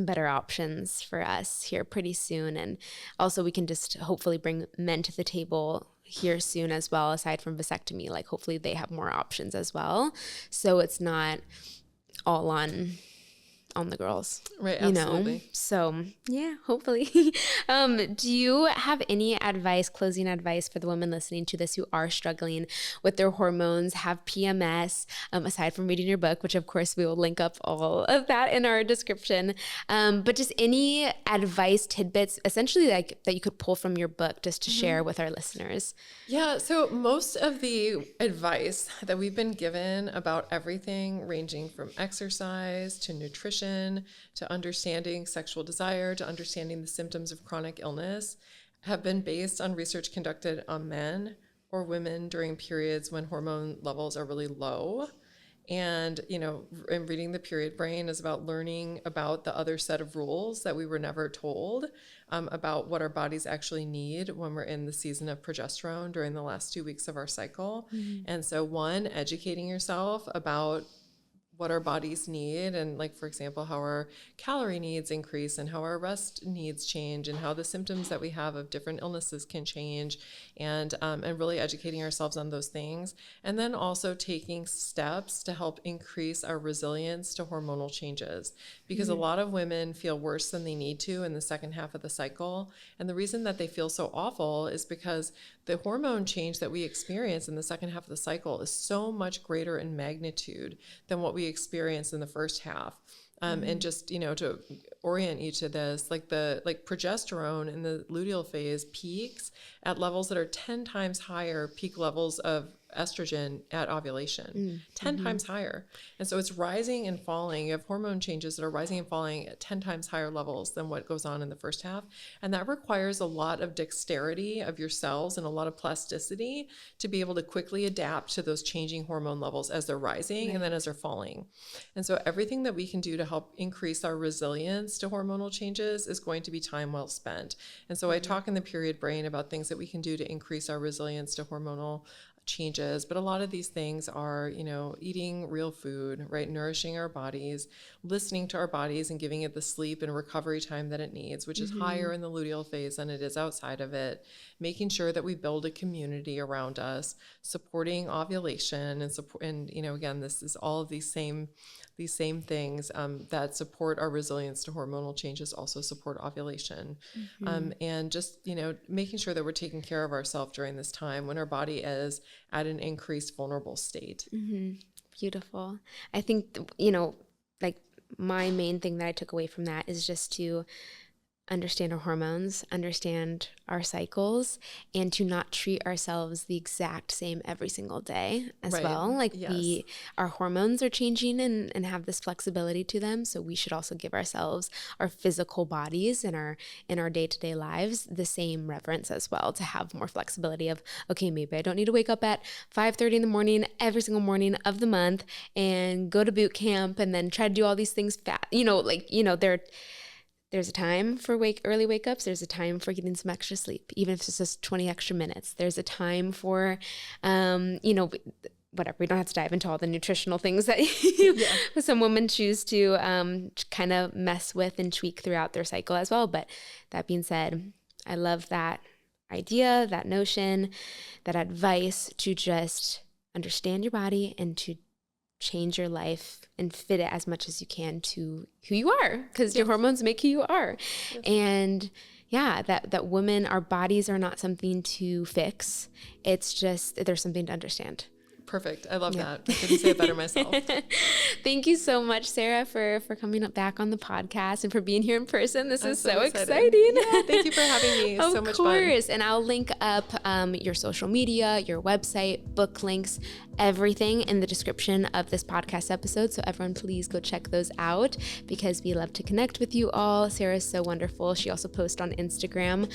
better options for us here pretty soon. And also we can just hopefully bring men to the table here soon as well, aside from vasectomy, like hopefully they have more options as well. So it's not all on the girls, right? Absolutely. You know? So yeah, hopefully. Do you have any closing advice for the women listening to this who are struggling with their hormones, have PMS, aside from reading your book, which of course we will link up all of that in our description, but just any advice, tidbits, essentially like that you could pull from your book just to share with our listeners? Yeah. So most of the advice that we've been given about everything ranging from exercise to nutrition, to understanding sexual desire, to understanding the symptoms of chronic illness, have been based on research conducted on men or women during periods when hormone levels are really low. And, you know, and reading The Period Brain is about learning about the other set of rules that we were never told about what our bodies actually need when we're in the season of progesterone during the last 2 weeks of our cycle. And so educating yourself about what our bodies need, and like, for example, how our calorie needs increase and how our rest needs change and how the symptoms that we have of different illnesses can change, and really educating ourselves on those things. And then also taking steps to help increase our resilience to hormonal changes, because a lot of women feel worse than they need to in the second half of the cycle. And the reason that they feel so awful is because the hormone change that we experience in the second half of the cycle is so much greater in magnitude than what we experience in the first half. And just, you know, to orient you to this, like progesterone in the luteal phase peaks at levels that are 10 times higher peak levels of estrogen at ovulation, 10 times higher. And so it's rising and falling. You have hormone changes that are rising and falling at 10 times higher levels than what goes on in the first half. And that requires a lot of dexterity of your cells and a lot of plasticity to be able to quickly adapt to those changing hormone levels as they're rising and then as they're falling. And so everything that we can do to help increase our resilience to hormonal changes is going to be time well spent. And so I talk in The Period Brain about things that we can do to increase our resilience to hormonal changes, but a lot of these things are, you know, eating real food, right? Nourishing our bodies, listening to our bodies and giving it the sleep and recovery time that it needs, which is higher in the luteal phase than it is outside of it. Making sure that we build a community around us, supporting ovulation and you know, again, this is all of these same things that support our resilience to hormonal changes also support ovulation. And just, you know, making sure that we're taking care of ourselves during this time when our body is at an increased vulnerable state. Beautiful. I think, you know, like my main thing that I took away from that is just to understand our hormones, understand our cycles, and to not treat ourselves the exact same every single day as well. Like our hormones are changing and have this flexibility to them. So we should also give ourselves, our physical bodies in our day-to-day lives, the same reverence as well, to have more flexibility of, okay, maybe I don't need to wake up at 5:30 in the morning every single morning of the month and go to boot camp and then try to do all these things fast. You know, like, you know, there's a time for early wake ups. There's a time for getting some extra sleep, even if it's just 20 extra minutes. There's a time for, you know, whatever, we don't have to dive into all the nutritional things that some women choose to kind of mess with and tweak throughout their cycle as well. But that being said, I love that idea, that notion, that advice to just understand your body and to change your life and fit it as much as you can to who you are, because your hormones make who you are. And that women, our bodies are not something to fix. It's just, there's something to understand. Perfect. I love that. I couldn't say it better myself. Thank you so much, Sarah, for coming up back on the podcast and for being here in person. This is so exciting. Yeah, thank you for having me. It's so much fun. Of course. And I'll link up your social media, your website, book links, everything in the description of this podcast episode. So everyone, please go check those out because we love to connect with you all. Sarah's so wonderful. She also posts on Instagram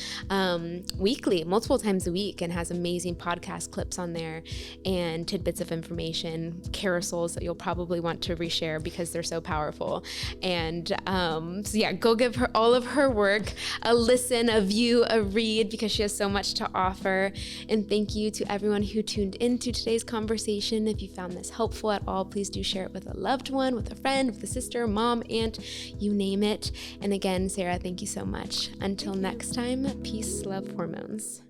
weekly, multiple times a week, and has amazing podcast clips on there and tidbits of information, carousels that you'll probably want to reshare because they're so powerful. And go give her all of her work a listen, a view, a read, because she has so much to offer. And thank you to everyone who tuned into today's conversation. If you found this helpful at all, please do share it with a loved one, with a friend, with a sister, mom, aunt, you name it. And again, Sarah, thank you so much. Until next time, peace, love, hormones.